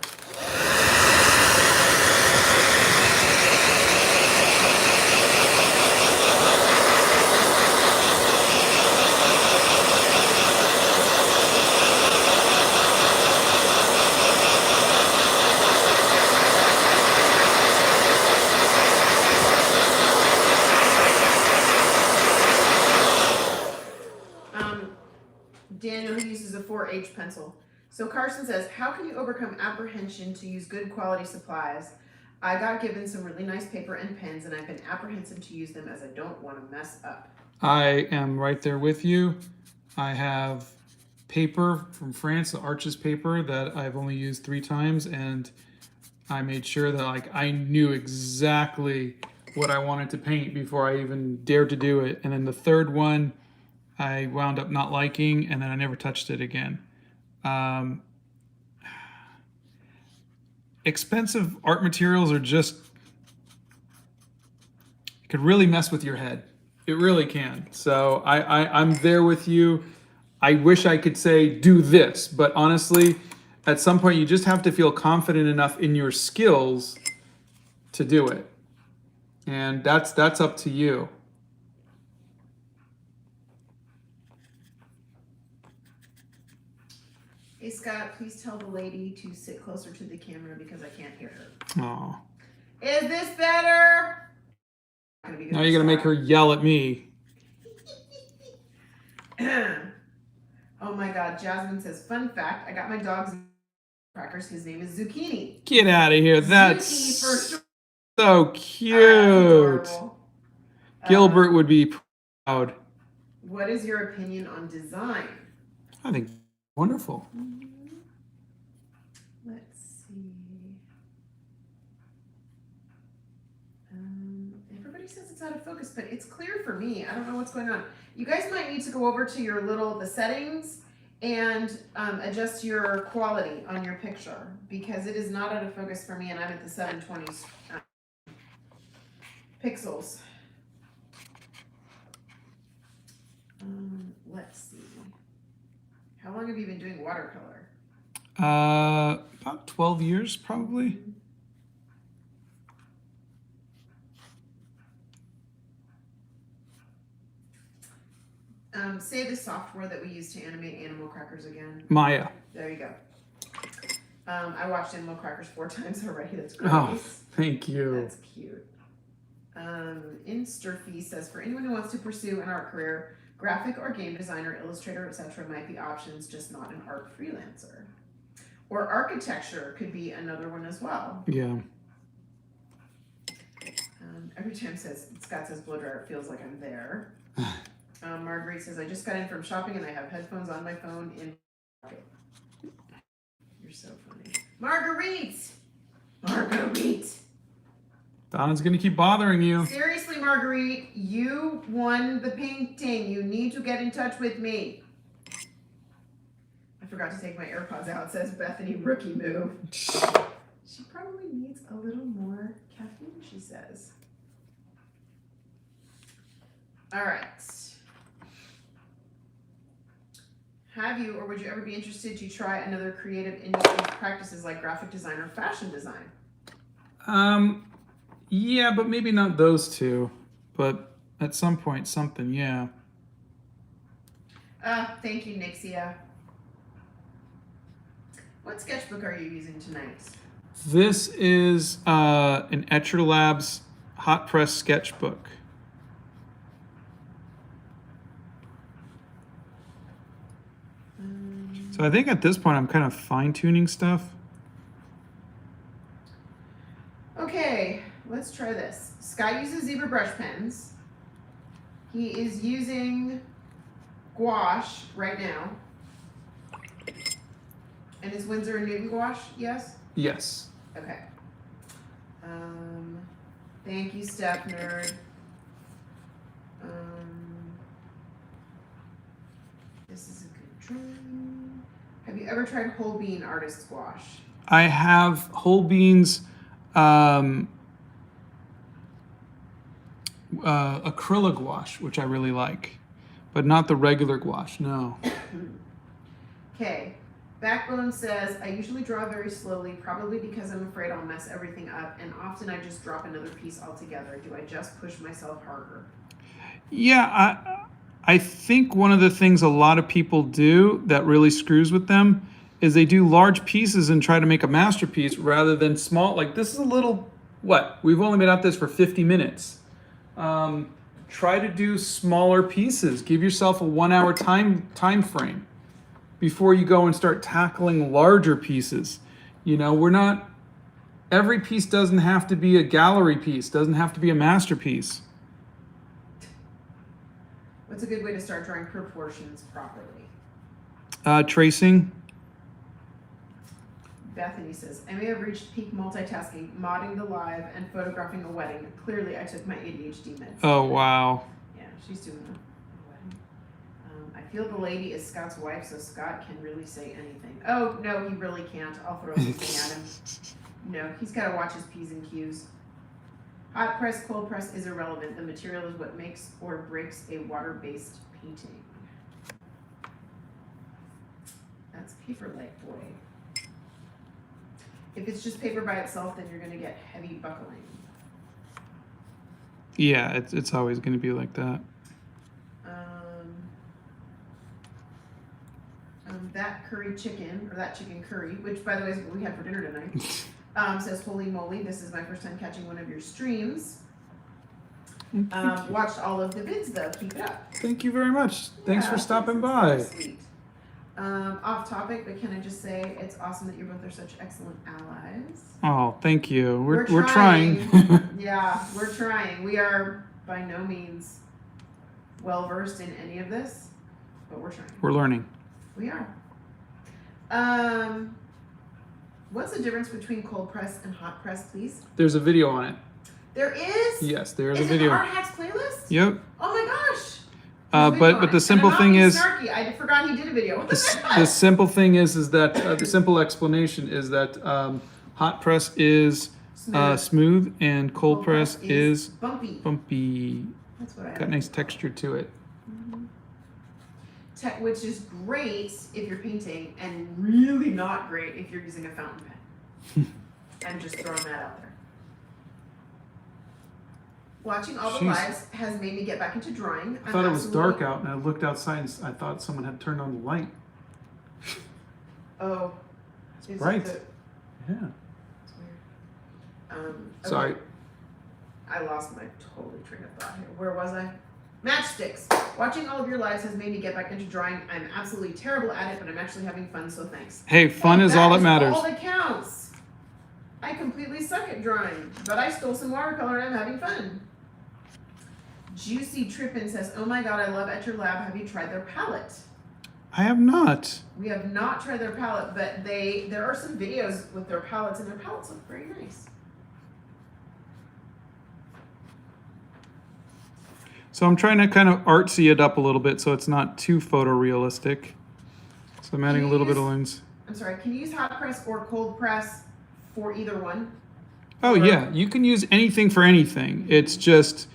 Daniel, he uses a 4H pencil. So Carson says, how can you overcome apprehension to use good quality supplies? I got given some really nice paper and pens, and I've been apprehensive to use them as I don't want to mess up. I am right there with you. I have paper from France, the Arches paper, that I've only used 3 times, and I made sure that like I knew exactly what I wanted to paint before I even dared to do it. And then the third one, I wound up not liking, and then I never touched it again. Expensive art materials are just, it could really mess with your head. It really can. So I'm there with you. I wish I could say do this, but honestly, at some point you just have to feel confident enough in your skills to do it. And that's up to you. Hey Scott, please tell the lady to sit closer to the camera because I can't hear her. Oh. Is this better? Now you're gonna make her yell at me. Oh my God, Jasmine says, fun fact, I got my dog's crackers. His name is Zucchini. Get out of here. That's so cute. Gilbert would be proud. What is your opinion on design? I think wonderful. Let's see. Everybody says it's out of focus, but it's clear for me. I don't know what's going on. You guys might need to go over to your the settings and adjust your quality on your picture because it is not out of focus for me, and I'm at the 720 pixels. Let's see. How long have you been doing watercolor? About 12 years, probably. Say the software that we use to animate Animal Crackers again. Maya. There you go. I watched Animal Crackers 4 times already. That's great. Oh, thank you. That's cute. Insterfee says, for anyone who wants to pursue an art career, graphic or game designer, illustrator, etc. might be options, just not an art freelancer. Or architecture could be another one as well. Yeah. Every time Scott says blow dryer, it feels like I'm there. Marguerite says, I just got in from shopping and I have headphones on my phone in pocket. You're so funny. Marguerite! Marguerite! Donna's gonna keep bothering you. Seriously, Marguerite, you won the painting. You need to get in touch with me. I forgot to take my AirPods out, says Bethany, rookie move. She probably needs a little more caffeine, she says. All right. Have you or would you ever be interested to try another creative industry practices like graphic design or fashion design? Yeah, but maybe not those two. But at some point, something, yeah. Thank you, Nixia. What sketchbook are you using tonight? This is an Etcher Labs hot press sketchbook. So I think at this point I'm kind of fine-tuning stuff. Okay, let's try this. Sky uses zebra brush pens. He is using gouache right now. And is Winsor & Newton gouache? Yes? Yes. Okay. Thank you, Step Nerd. This is a good drawing. Have you ever tried whole bean artist gouache? I have whole beans acrylic gouache, which I really like, but not the regular gouache, no. Okay. Backbone says, I usually draw very slowly, probably because I'm afraid I'll mess everything up, and often I just drop another piece altogether. Do I just push myself harder? Yeah, I think one of the things a lot of people do that really screws with them is they do large pieces and try to make a masterpiece rather than small. Like this is a little, what? We've only been at this for 50 minutes. Try to do smaller pieces. Give yourself a 1 hour time frame before you go and start tackling larger pieces. You know, every piece doesn't have to be a gallery piece, doesn't have to be a masterpiece. What's a good way to start drawing proportions properly? Tracing. Bethany says, I may have reached peak multitasking, modding the live and photographing a wedding. Clearly, I took my ADHD meds. Oh, wow. Yeah, she's doing a wedding. I feel the lady is Scott's wife, so Scott can really say anything. Oh, no, he really can't. I'll throw something at him. No, he's got to watch his P's and Q's. Hot press, cold press is irrelevant. The material is what makes or breaks a water-based painting. That's Paper Light Boy. If it's just paper by itself, then you're going to get heavy buckling. Yeah, it's always going to be like that. That curry chicken, or that chicken curry, which by the way is what we had for dinner tonight, says, holy moly, this is my first time catching one of your streams. Watched all of the vids though, keep it up. Thank you very much. Thanks for stopping by. Sweet. Off topic, but can I just say it's awesome that you both are such excellent allies. Oh, thank you. We're trying. Yeah, we're trying. We are by no means well versed in any of this, but we're trying. We're learning. We are. What's the difference between cold press and hot press, please? There's a video on it. There is? Yes, there's a video. Is it the Art Hacks playlist? Yep. Oh my gosh. But the simple thing is, snarky. I forgot he did a video. the simple thing is that the simple explanation is that hot press is smooth and cold press is bumpy. That's what I got nice texture to it. Which is great if you're painting, and really not great if you're using a fountain pen. I'm just throwing that out there. Watching all the lives has made me get back into drawing. I thought it was dark out, and I looked outside and I thought someone had turned on the light. Oh. It's bright. Yeah. It's weird. Okay. Sorry. I lost my totally train of thought here. Where was I? Matchsticks. Watching all of your lives has made me get back into drawing. I'm absolutely terrible at it, but I'm actually having fun, so thanks. Hey, fun is all that matters. All that counts. I completely suck at drawing, but I stole some watercolor and I'm having fun. Juicy Trippin says, oh my god, I love At Your Lab. Have you tried their palette? I have not. We have not tried their palette, but there are some videos with their palettes, and their palettes look very nice. So I'm trying to kind of artsy it up a little bit so it's not too photorealistic. So I'm adding a little bit of lines. I'm sorry, can you use hot press or cold press for either one? Oh, yeah, you can use anything for anything. It's just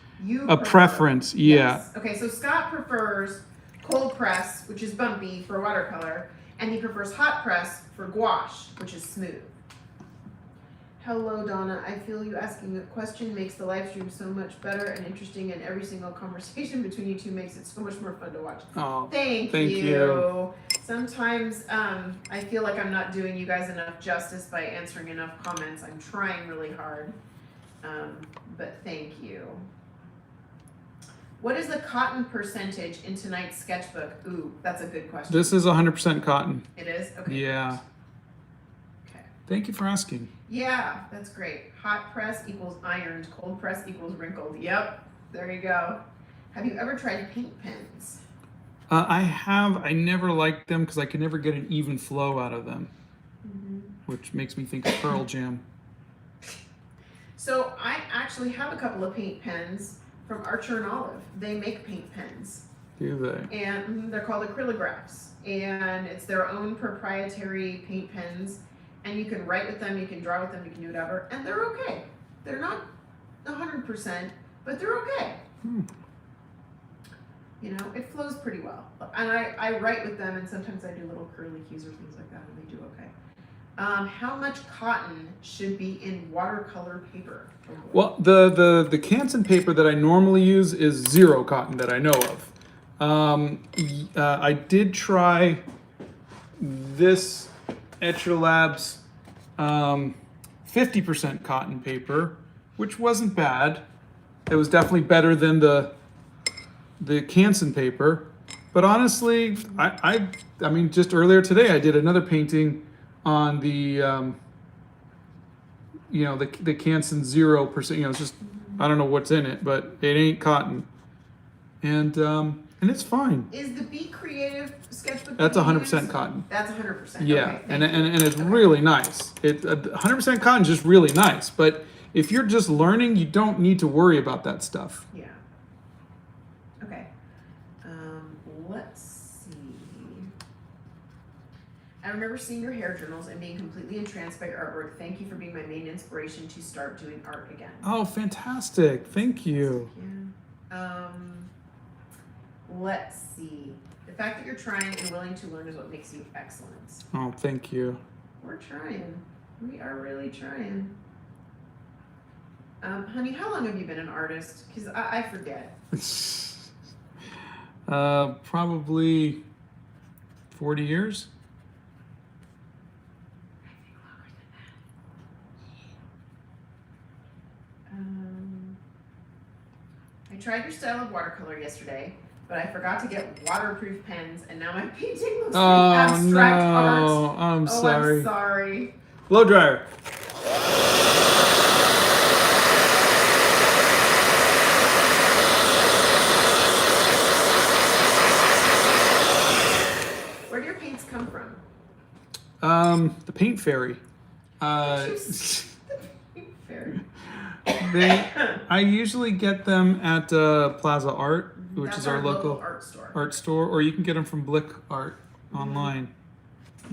a preference, yeah. Yes. Okay, so Scott prefers cold press, which is bumpy for watercolor, and he prefers hot press for gouache, which is smooth. Hello, Donna. I feel you asking a question makes the live stream so much better and interesting, and every single conversation between you two makes it so much more fun to watch. Oh, thank you. Sometimes I feel like I'm not doing you guys enough justice by answering enough comments. I'm trying really hard, but thank you. What is the cotton percentage in tonight's sketchbook? Ooh, that's a good question. This is 100% cotton. It is? Okay. Yeah. Okay. Thank you for asking. Yeah, that's great. Hot press equals ironed, cold press equals wrinkled. Yep, there you go. Have you ever tried paint pens? I have. I never liked them because I could never get an even flow out of them, which makes me think of Pearl Jam. So I actually have a couple of paint pens from Archer and Olive. They make paint pens. Do they? And they're called acrylographs. And it's their own proprietary paint pens. And you can write with them, you can draw with them, you can do whatever. And they're okay. They're not 100%, but they're okay. You know, it flows pretty well. And I write with them, and sometimes I do little curly cues or things like that, and they do okay. How much cotton should be in watercolor paper? Well, the Canson paper that I normally use is 0 cotton that I know of. I did try this Etchrolabs 50% cotton paper, which wasn't bad. It was definitely better than the Canson paper. But honestly, I mean, just earlier today I did another painting on the you know, the Canson 0%. You know, it's just, I don't know what's in it, but it ain't cotton, and it's fine. Is the Be Creative sketchbook? That's 100% cotton. That's 100%. Yeah, Okay, and it's really nice. 100% cotton is just really nice. But if you're just learning, you don't need to worry about that stuff. Yeah. Okay. Let's see. I remember seeing your hair journals and being completely entranced by your artwork. Thank you for being my main inspiration to start doing art again. Oh, fantastic! Thank you. Yeah. Let's see. The fact that you're trying and willing to learn is what makes you excellent. Oh, thank you. We're trying. We are really trying. Honey, how long have you been an artist? Because I forget. Probably 40 years. I think longer than that. I tried your style of watercolor yesterday, but I forgot to get waterproof pens, and now my painting looks like abstract art. I'm sorry. I'm sorry. Blow dryer. Where do your paints come from? The Paint Fairy. Fairy. I usually get them at Plaza Art, which That's is our local art store. or you can get them from Blick Art online.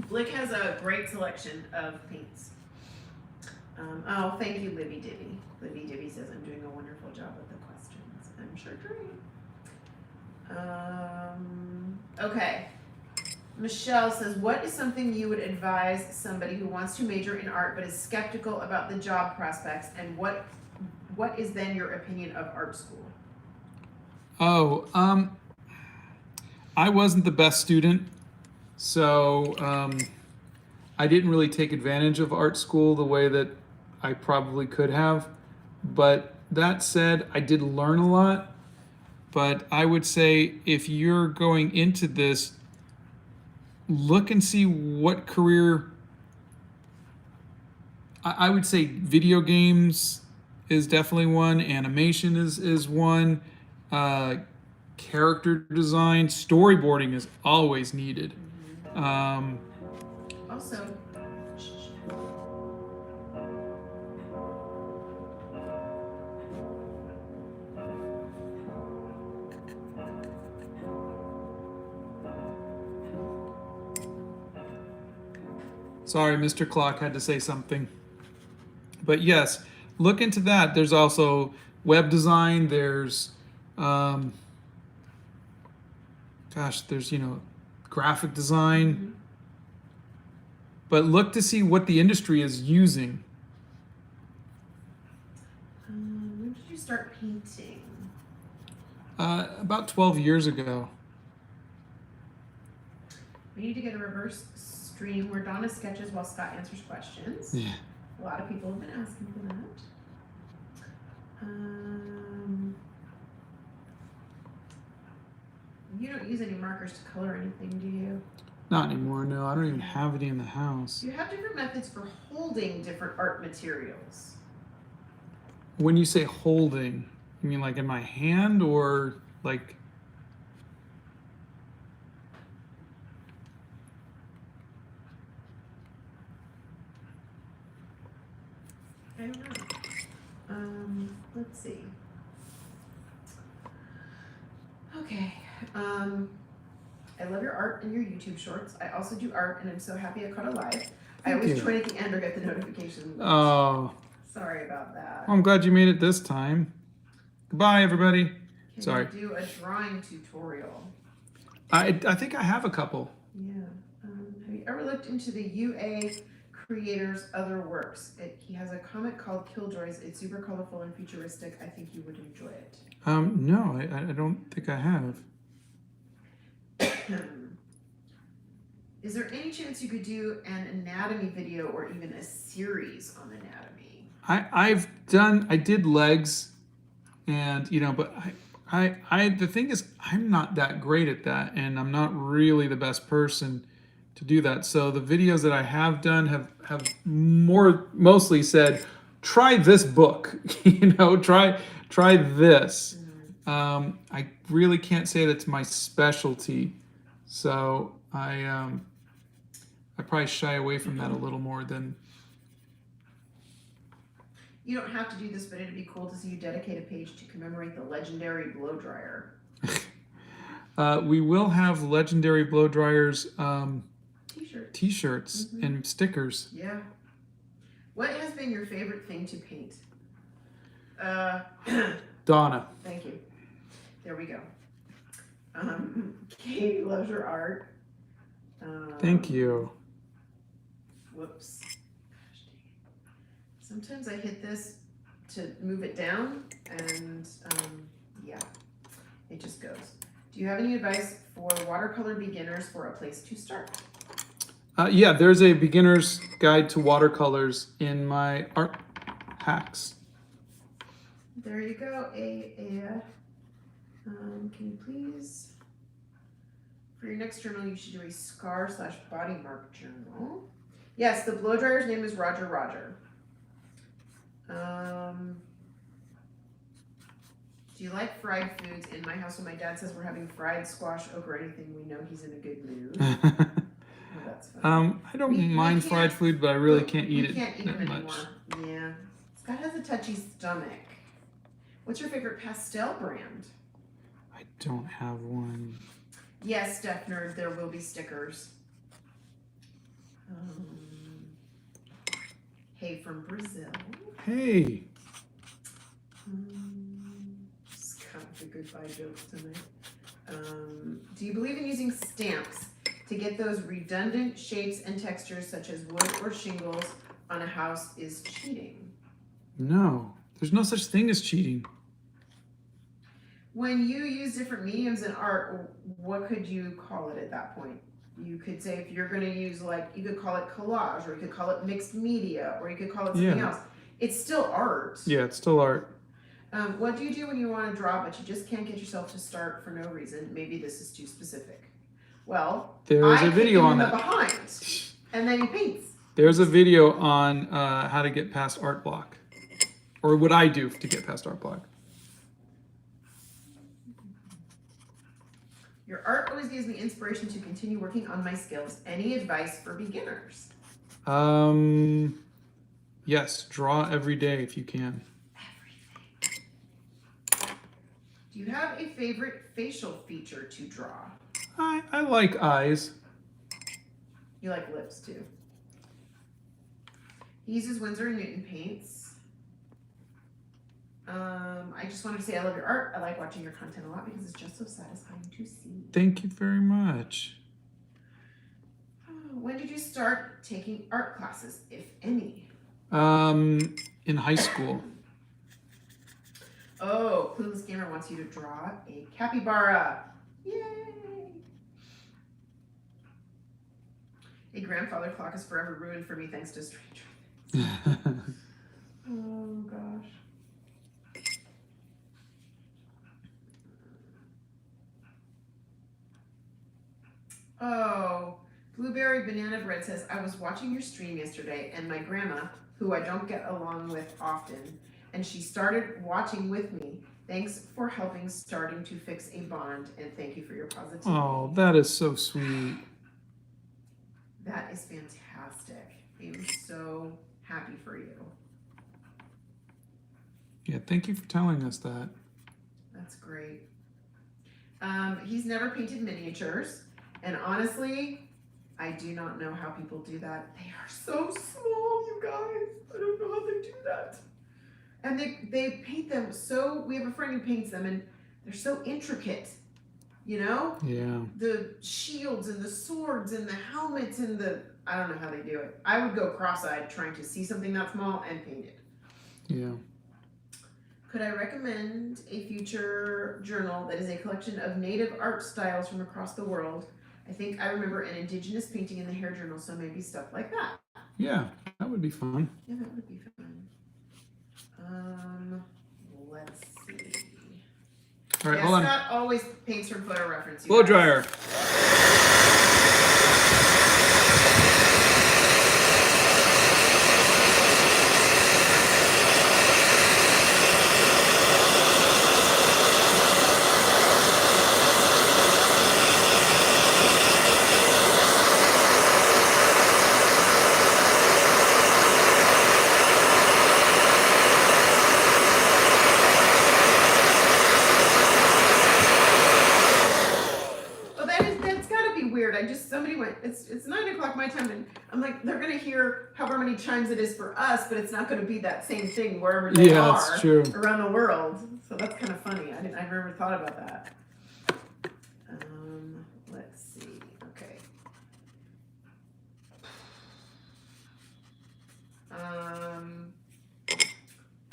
Blick has a great selection of paints. Oh, thank you, Libby Dibby. Libby Dibby says I'm doing a wonderful job with the questions. I'm sure trying. Okay. Michelle says, what is something you would advise somebody who wants to major in art but is skeptical about the job prospects, and what is then your opinion of art school? Oh, I wasn't the best student, so I didn't really take advantage of art school the way that I probably could have. But that said, I did learn a lot. But I would say if you're going into this, look and see what career. I would say video games is definitely one. Animation is one. Character design, storyboarding is always needed. Also, sorry, Mr. Clock had to say something. But yes, look into that. There's also web design. There's, there's, graphic design. But look to see what the industry is using. when did you start painting? About 12 years ago. We need to get a reverse stream where Donna sketches while Scott answers questions. Yeah. A lot of people have been asking for that. You don't use any markers to color anything, do you? Not anymore, no. I don't even have any in the house. You have different methods for holding different art materials. When you say holding, you mean like in my hand or like? I don't know. Let's see. Okay. I love your art and your YouTube shorts. I also do art, and I'm so happy I caught it live. I always join at the end or get the notification. Oh. Sorry about that. Well, I'm glad you made it this time. Goodbye, everybody. Sorry. Can you do a drawing tutorial? I think I have a couple. Yeah. Have you ever looked into the UA creator's other works? He has a comic called Killjoys. It's super colorful and futuristic. I think you would enjoy it. No, I don't think I have. Is there any chance you could do an anatomy video or even a series on anatomy? I did legs, and but the thing is, I'm not that great at that, and I'm not really the best person to do that. So the videos that I have done have mostly said, try this book, try this. I really can't say that's my specialty, so I probably shy away from that a little more than. You don't have to do this, but it'd be cool to see you dedicate a page to commemorate the legendary blow dryer. We will have legendary blow dryers T-shirts and stickers. Yeah. What has been your favorite thing to paint? Donna. Thank you. There we go. Katie loves your art. Thank you. Whoops. Sometimes I hit this to move it down, and yeah, it just goes. Do you have any advice for watercolor beginners for a place to start? Yeah, there's a beginner's guide to watercolors in my art hacks. There you go, can you please, for your next journal, you should do a scar/body mark journal. Yes, the blow dryer's name is Roger Roger. Do you like fried foods? In my house, when my dad says we're having fried squash over anything, we know he's in a good mood. Oh, that's fun. I don't mind fried food, but I really can't eat it that much. Yeah. Scott has a touchy stomach. What's your favorite pastel brand? I don't have one. Yes, Steph Nerd, there will be stickers. Hey from Brazil. Hey. Scott with the goodbye jokes tonight. Do you believe in using stamps to get those redundant shapes and textures such as wood or shingles on a house is cheating? No, there's no such thing as cheating. When you use different mediums in art, what could you call it at that point? You could say, if you're going to use, you could call it collage, or you could call it mixed media, or you could call it something else. It's still art. Yeah, it's still art. What do you do when you want to draw, but you just can't get yourself to start for no reason? Maybe this is too specific. Well, there's a video on that. Behind, and then he paints. There's a video on how to get past art block, or what I do to get past art block. Your art always gives me inspiration to continue working on my skills. Any advice for beginners? Yes, draw every day if you can. Everything. Do you have a favorite facial feature to draw? I like eyes. You like lips too. He uses Winsor & Newton paints. I just wanted to say I love your art. I like watching your content a lot because it's just so satisfying to see. Thank you very much. When did you start taking art classes, if any? In high school. Oh, Clueless Gamer wants you to draw a capybara. Yay! A grandfather clock is forever ruined for me thanks to Stranger Things. Oh, gosh. Oh, Blue Blueberry Banana Bread says, I was watching your stream yesterday and my grandma, who I don't get along with often, and she started watching with me. Thanks for starting to fix a bond, and thank you for your positivity. Oh, that is so sweet. That is fantastic. I'm so happy for you. Yeah, thank you for telling us that. That's great. He's never painted miniatures, and honestly, I do not know how people do that. They are so small, you guys. I don't know how they do that. And they paint them so, we have a friend who paints them, and they're so intricate, you know? Yeah. The shields and the swords and the helmets and I don't know how they do it. I would go cross-eyed trying to see something that small and paint it. Yeah. Could I recommend a future journal that is a collection of native art styles from across the world? I think I remember an indigenous painting in the hair journal, so maybe stuff like that. Yeah, that would be fun. Yeah, that would be fun. Let's see. All right, Yeah, hold on. Scott always paints from photo reference. Blow dryer. Somebody went, it's 9 o'clock my time, and I'm like, they're gonna hear however many times it is for us, but it's not gonna be that same thing wherever they are that's true. around the world. So that's kind of funny. I never thought about that. Let's see. Okay.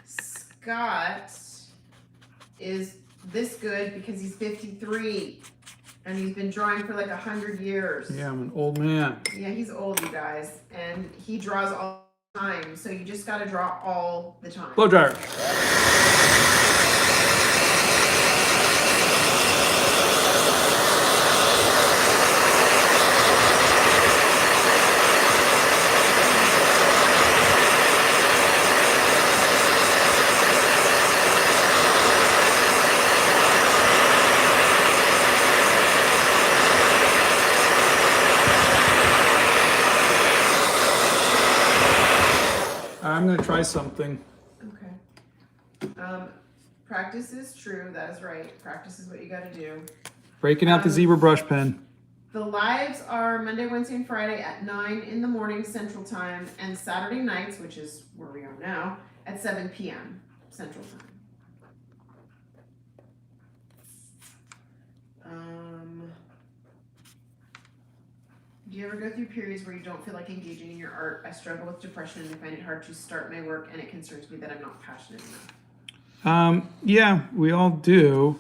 Scott is this good because he's 53. And he's been drawing for like 100 years. Yeah, I'm an old man. Yeah, he's old, you guys. And he draws all the time. So you just got to draw all the time. Blow dryer. I'm going to try something. Okay. Practice is true. That is right. Practice is what you got to do. Breaking out the zebra brush pen. The lives are Monday, Wednesday, and Friday at 9 in the morning Central Time, and Saturday nights, which is where we are now, at 7 p.m. Central Time. Do you ever go through periods where you don't feel like engaging in your art? I struggle with depression and find it hard to start my work, and it concerns me that I'm not passionate enough. Yeah, we all do.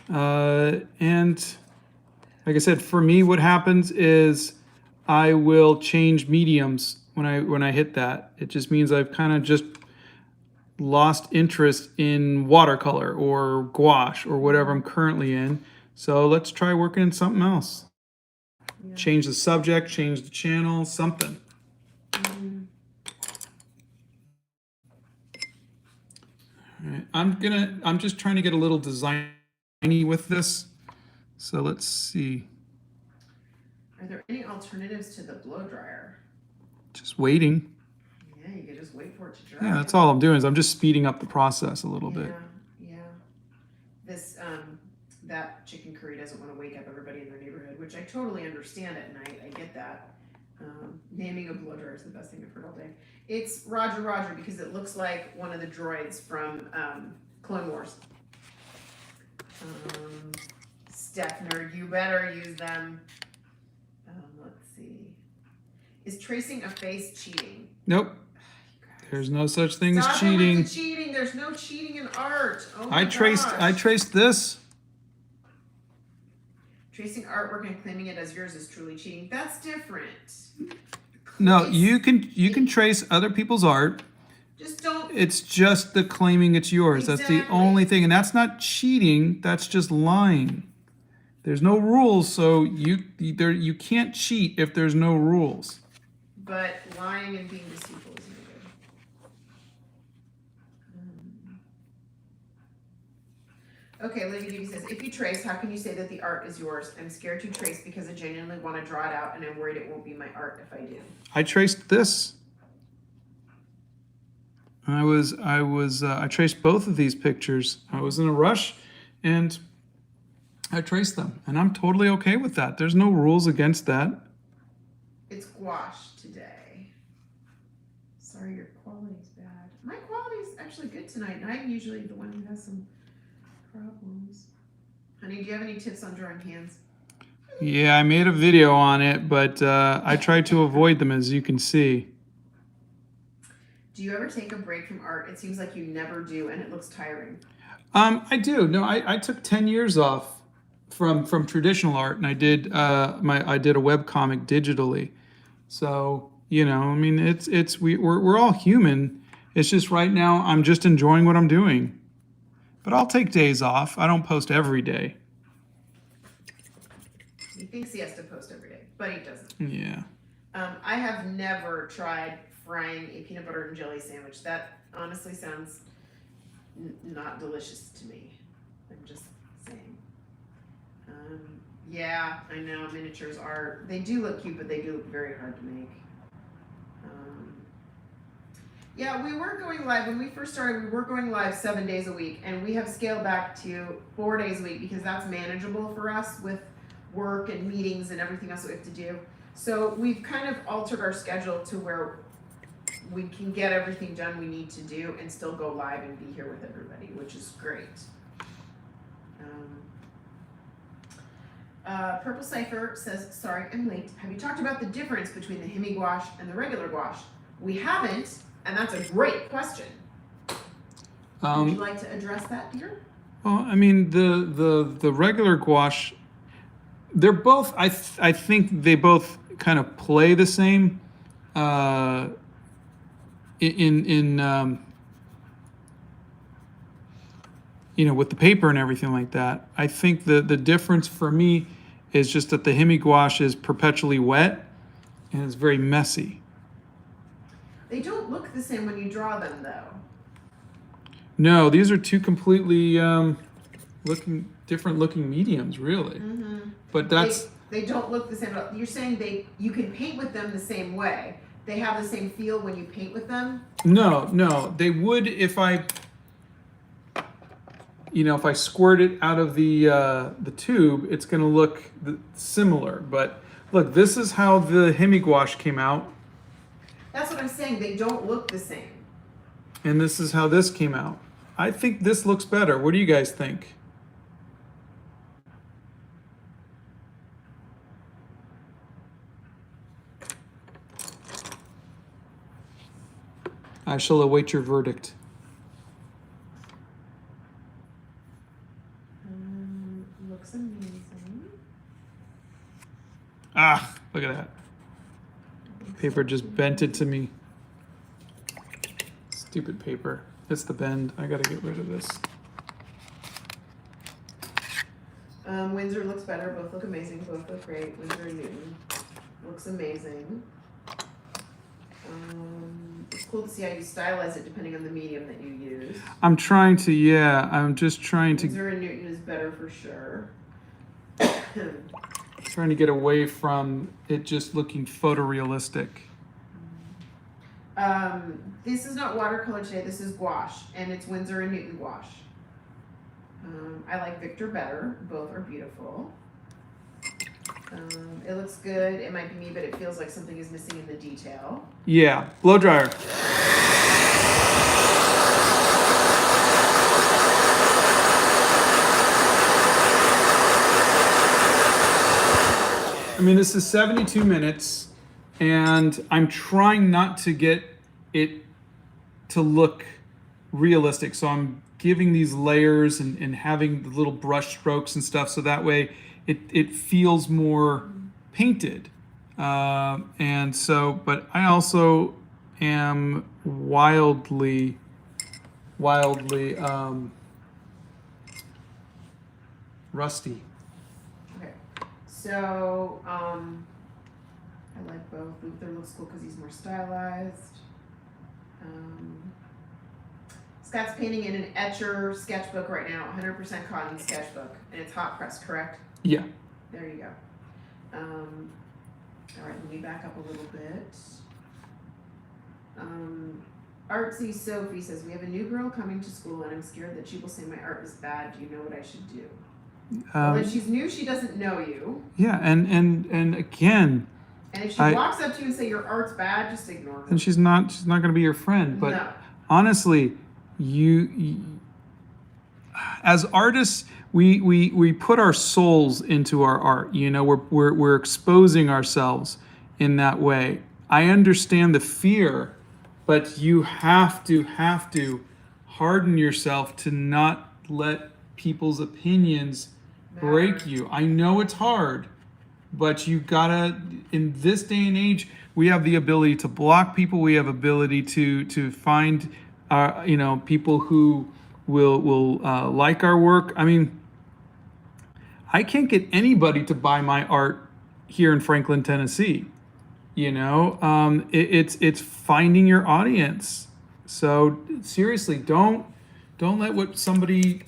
And like I said, for me, what happens is I will change mediums when I hit that. It just means I've kind of just lost interest in watercolor or gouache or whatever I'm currently in. So let's try working in something else. Yeah. Change the subject, change the channel, something. Mm-hmm. All right. I'm just trying to get a little designy with this. So let's see. Are there any alternatives to the blow dryer? Just waiting. Yeah, you can just wait for it to dry. Yeah, that's all I'm doing is I'm just speeding up the process a little bit. Yeah. This that chicken curry doesn't want to wake up everybody in their neighborhood, which I totally understand at night. I get that. Naming a blow dryer is the best thing I've heard all day. It's Roger because it looks like one of the droids from Clone Wars. Stefner, you better use them. Let's see. Is tracing a face cheating? Nope. There's no such thing as Stop cheating. With the cheating. There's no cheating in art. Oh my I traced this. Tracing artwork and claiming it as yours is truly cheating. That's different. No, you can trace other people's art. Just don't. It's just the claiming it's yours. Exactly. That's the only thing, and that's not cheating. That's just lying. There's no rules, so you can't cheat if there's no rules. But lying and being deceitful is no good. Okay, Lady Judy says, if you trace, how can you say that the art is yours? I'm scared to trace because I genuinely want to draw it out, and I'm worried it won't be my art if I do. I traced this. I traced both of these pictures. I was in a rush, and I traced them, and I'm totally okay with that. There's no rules against that. It's gouache today. Sorry, your quality's bad. My quality's actually good tonight, and I'm usually the one who has some problems. Honey, do you have any tips on drawing hands? Yeah, I made a video on it, but I tried to avoid them, as you can see. Do you ever take a break from art? It seems like you never do, and it looks tiring. I do. No, I took 10 years off from traditional art, and I did a web comic digitally. So, you know, I mean, we're all human. It's just right now I'm just enjoying what I'm doing. But I'll take days off. I don't post every day. He thinks he has to post every day, but he doesn't. Yeah. I have never tried frying a peanut butter and jelly sandwich. That honestly sounds not delicious to me. I'm just saying. Yeah, I know miniatures they do look cute, but they do look very hard to make. Yeah, we were going live, when we first started, we were going live 7 days a week, and we have scaled back to 4 days a week because that's manageable for us with work and meetings and everything else that we have to do. So we've kind of altered our schedule to where we can get everything done we need to do and still go live and be here with everybody, which is great. Purple Cipher says, sorry, I'm late. Have you talked about the difference between the hemi gouache and the regular gouache? We haven't, and that's a great question. Would you like to address that, dear? Well, I mean, the regular gouache, they're both, I think they both kind of play the same you know, with the paper and everything like that. I think the difference for me is just that the hemi gouache is perpetually wet and it's very messy. They don't look the same when you draw them, though. No, these are two completely different looking mediums, really. Mm-hmm. But that's they don't look the same. You're saying you can paint with them the same way. They have the same feel when you paint with them? No, they would if I squirt it out of the tube, it's going to look similar. But look, this is how the hemi gouache came out. That's what I'm saying. They don't look the same. And this is how this came out. I think this looks better. What do you guys think? I shall await your verdict. Looks amazing. Ah, look at that. Paper just bent it to me. Stupid paper. It's the bend. I gotta get rid of this. Windsor looks better. Both look amazing. Both look great. Windsor and Newton looks amazing. It's cool to see how you stylize it depending on the medium that you use. I'm trying to, yeah. I'm just trying to. Windsor and Newton is better for sure. Trying to get away from it just looking photorealistic. This is not watercolor today. This is gouache, and it's Windsor and Newton gouache. I like Victor better. Both are beautiful. It looks good. It might be me, but it feels like something is missing in the detail. Yeah, blow dryer. I mean, this is 72 minutes, and I'm trying not to get it to look realistic. So I'm giving these layers and having the little brush strokes and stuff, so that way it feels more painted. And so, but I also am wildly rusty. Okay. So, I like both. Luther looks cool because he's more stylized. Scott's painting in an etcher sketchbook right now, 100% cotton sketchbook, and it's hot pressed, correct? Yeah. There you go. All right, let me back up a little bit. Artsy Sophie says, we have a new girl coming to school and I'm scared that she will say my art is bad. Do you know what I should do? Well, if she's new, she doesn't know you. Yeah, and again. And if she walks up to you and say your art's bad, just ignore her. And she's not going to be your friend. But no. Honestly, you as artists, we put our souls into our art. You know, we're exposing ourselves in that way. I understand the fear, but you have to harden yourself to not let people's opinions break you. I know it's hard, but you gotta, in this day and age, we have the ability to block people. We have ability to find, people who will like our work. I mean, I can't get anybody to buy my art here in Franklin, Tennessee. You know, it's finding your audience. So seriously, don't let what somebody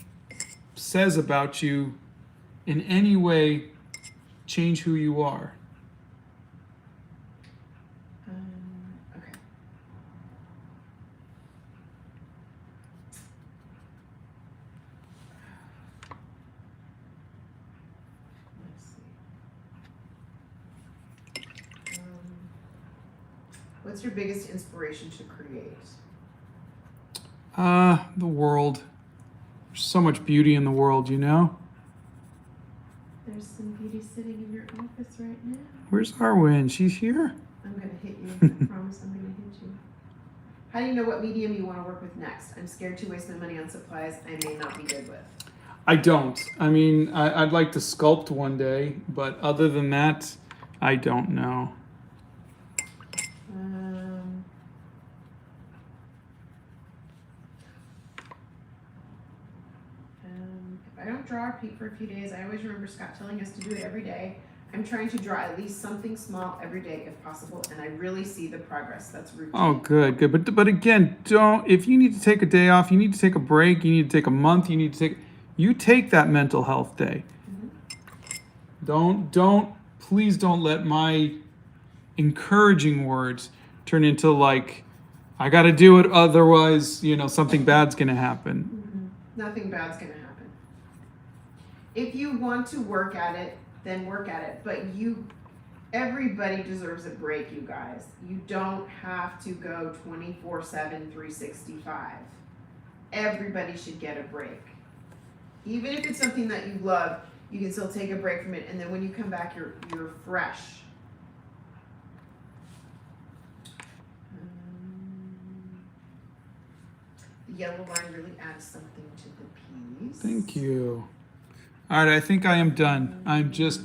says about you in any way change who you are. Okay. Let's see. What's your biggest inspiration to create? The world. There's so much beauty in the world, you know? There's some beauty sitting in your office right now. Where's Arwen? She's here? I'm going to hit you. I promise I'm going to hit you. How do you know what medium you want to work with next? I'm scared to waste my money on supplies I may not be good with. I don't. I mean, I'd like to sculpt one day, but other than that, I don't know. If I don't draw or paint for a few days, I always remember Scott telling us to do it every day. I'm trying to draw at least something small every day if possible, and I really see the progress. That's routine. Oh, good. But again, don't. If you need to take a day off, you need to take a break. You need to take a month. You take that mental health day. Mm-hmm. Please don't let my encouraging words turn into like, I got to do it, otherwise, something bad's gonna happen. Mm-hmm. Nothing bad's gonna happen. If you want to work at it, then work at it. But everybody deserves a break, you guys. You don't have to go 24/7, 365. Everybody should get a break. Even if it's something that you love, you can still take a break from it, and then when you come back, you're fresh. The yellow line really adds something to the piece. Thank you. All right, I think I am done. I'm just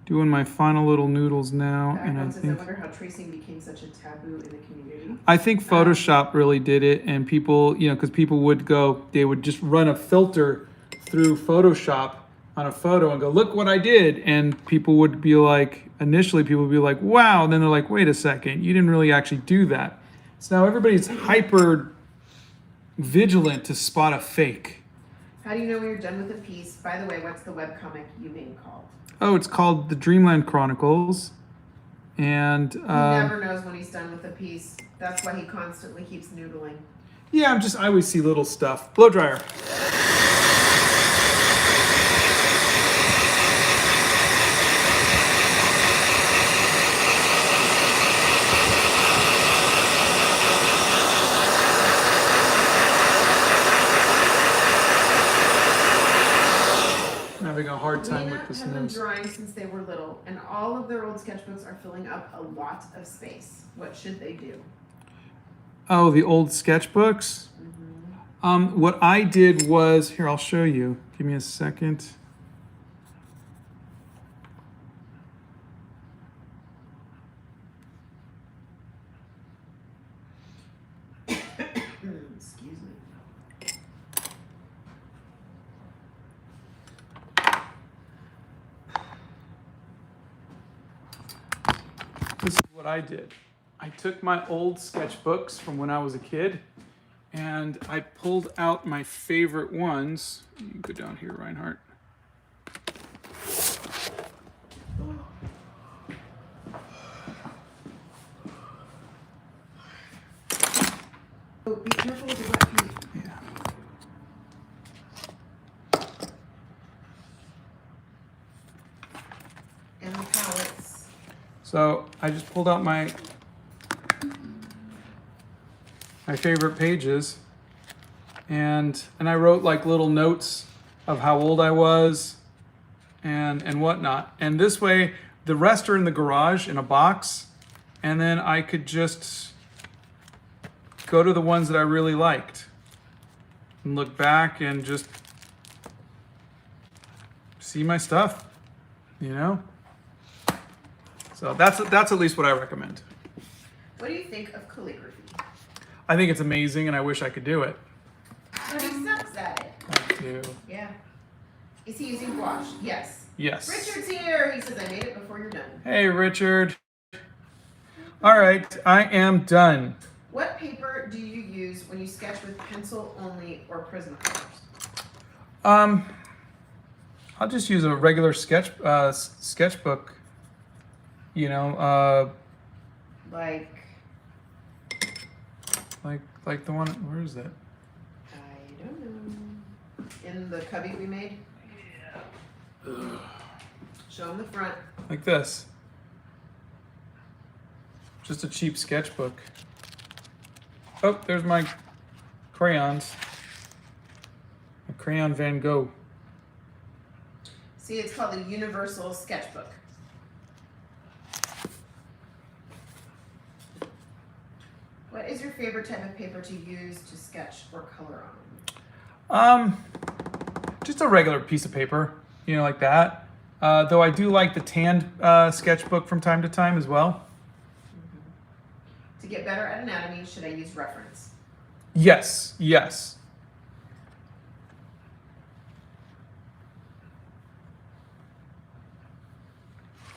doing my final little noodles now, and I wonder how tracing became such a taboo in the community. I think Photoshop really did it, and people, because people they would just run a filter through Photoshop on a photo and go, look what I did, and people would be like, wow, and then they're like, wait a second, you didn't really actually do that. So now everybody's hyper vigilant to spot a fake. How do you know when you're done with a piece? By the way, what's the webcomic you made called? Oh, it's called The Dreamland Chronicles. And he never knows when he's done with a piece. That's why he constantly keeps noodling. Yeah, I always see little stuff. Blow dryer. Having a hard time with this nose. Have been drawing since they were little, and all of their old sketchbooks are filling up a lot of space. What should they do? Oh, the old sketchbooks? Mm-hmm. What I did was, here, I'll show you. Give me a second. Excuse me. what I did. I took my old sketchbooks from when I was a kid and I pulled out my favorite ones. You can go down here, Reinhardt. Oh, be careful with your wet feet. Yeah. And the palettes. So I just pulled out my favorite pages and I wrote like little notes of how old I was and whatnot. And this way the rest are in the garage in a box and then I could just go to the ones that I really liked and look back and just see my stuff, you know? So that's at least what I recommend. What do you think of calligraphy? I think it's amazing and I wish I could do it. But he sucks at it. I do. Yeah. Is he using gouache? Yes. Yes. Richard's here. He says, I made it before you're done. Hey, Richard. All right, I am done. What paper do you use when you sketch with pencil only or Prismacolors? I'll just use a regular sketchbook. You know, Like, like the one. Where is that? I don't know. In the cubby we made? Ugh. Show him the front. Like this. Just a cheap sketchbook. Oh, there's my crayons. A crayon Van Gogh. See, it's called a universal sketchbook. What is your favorite type of paper to use to sketch or color on? Just a regular piece of paper, you know, like that. Though I do like the tanned sketchbook from time to time as well. To get better at anatomy, should I use reference? Yes, yes.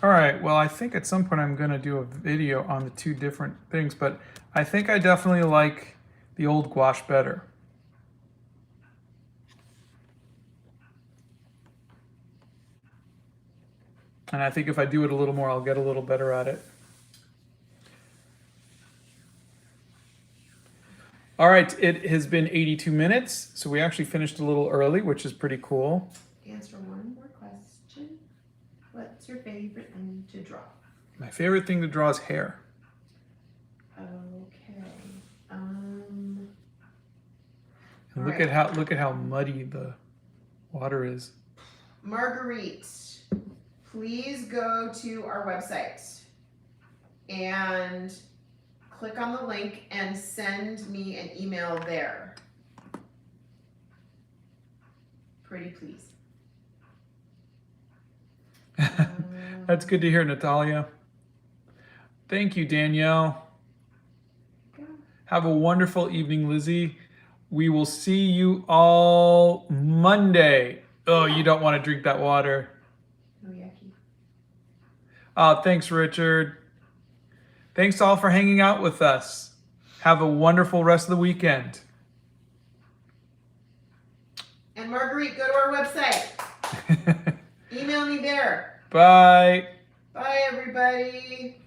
All right, well, I think at some point I'm going to do a video on the two different things, but I think I definitely like the old gouache better. And I think if I do it a little more, I'll get a little better at it. All right, it has been 82 minutes, so we actually finished a little early, which is pretty cool. Answer one more question. What's your favorite thing to draw? My favorite thing to draw is hair. Okay. And All look right. at how muddy the water is. Marguerite, please go to our website and click on the link and send me an email there. Pretty please. That's good to hear, Natalia. Thank you, Danielle. Have a wonderful evening, Lizzie. We will see you all Monday. Oh, you don't want to drink that water. Oh, yucky. Oh, thanks, Richard. Thanks all for hanging out with us. Have a wonderful rest of the weekend. And Marguerite, go to our website. Email me there. Bye. Bye, everybody.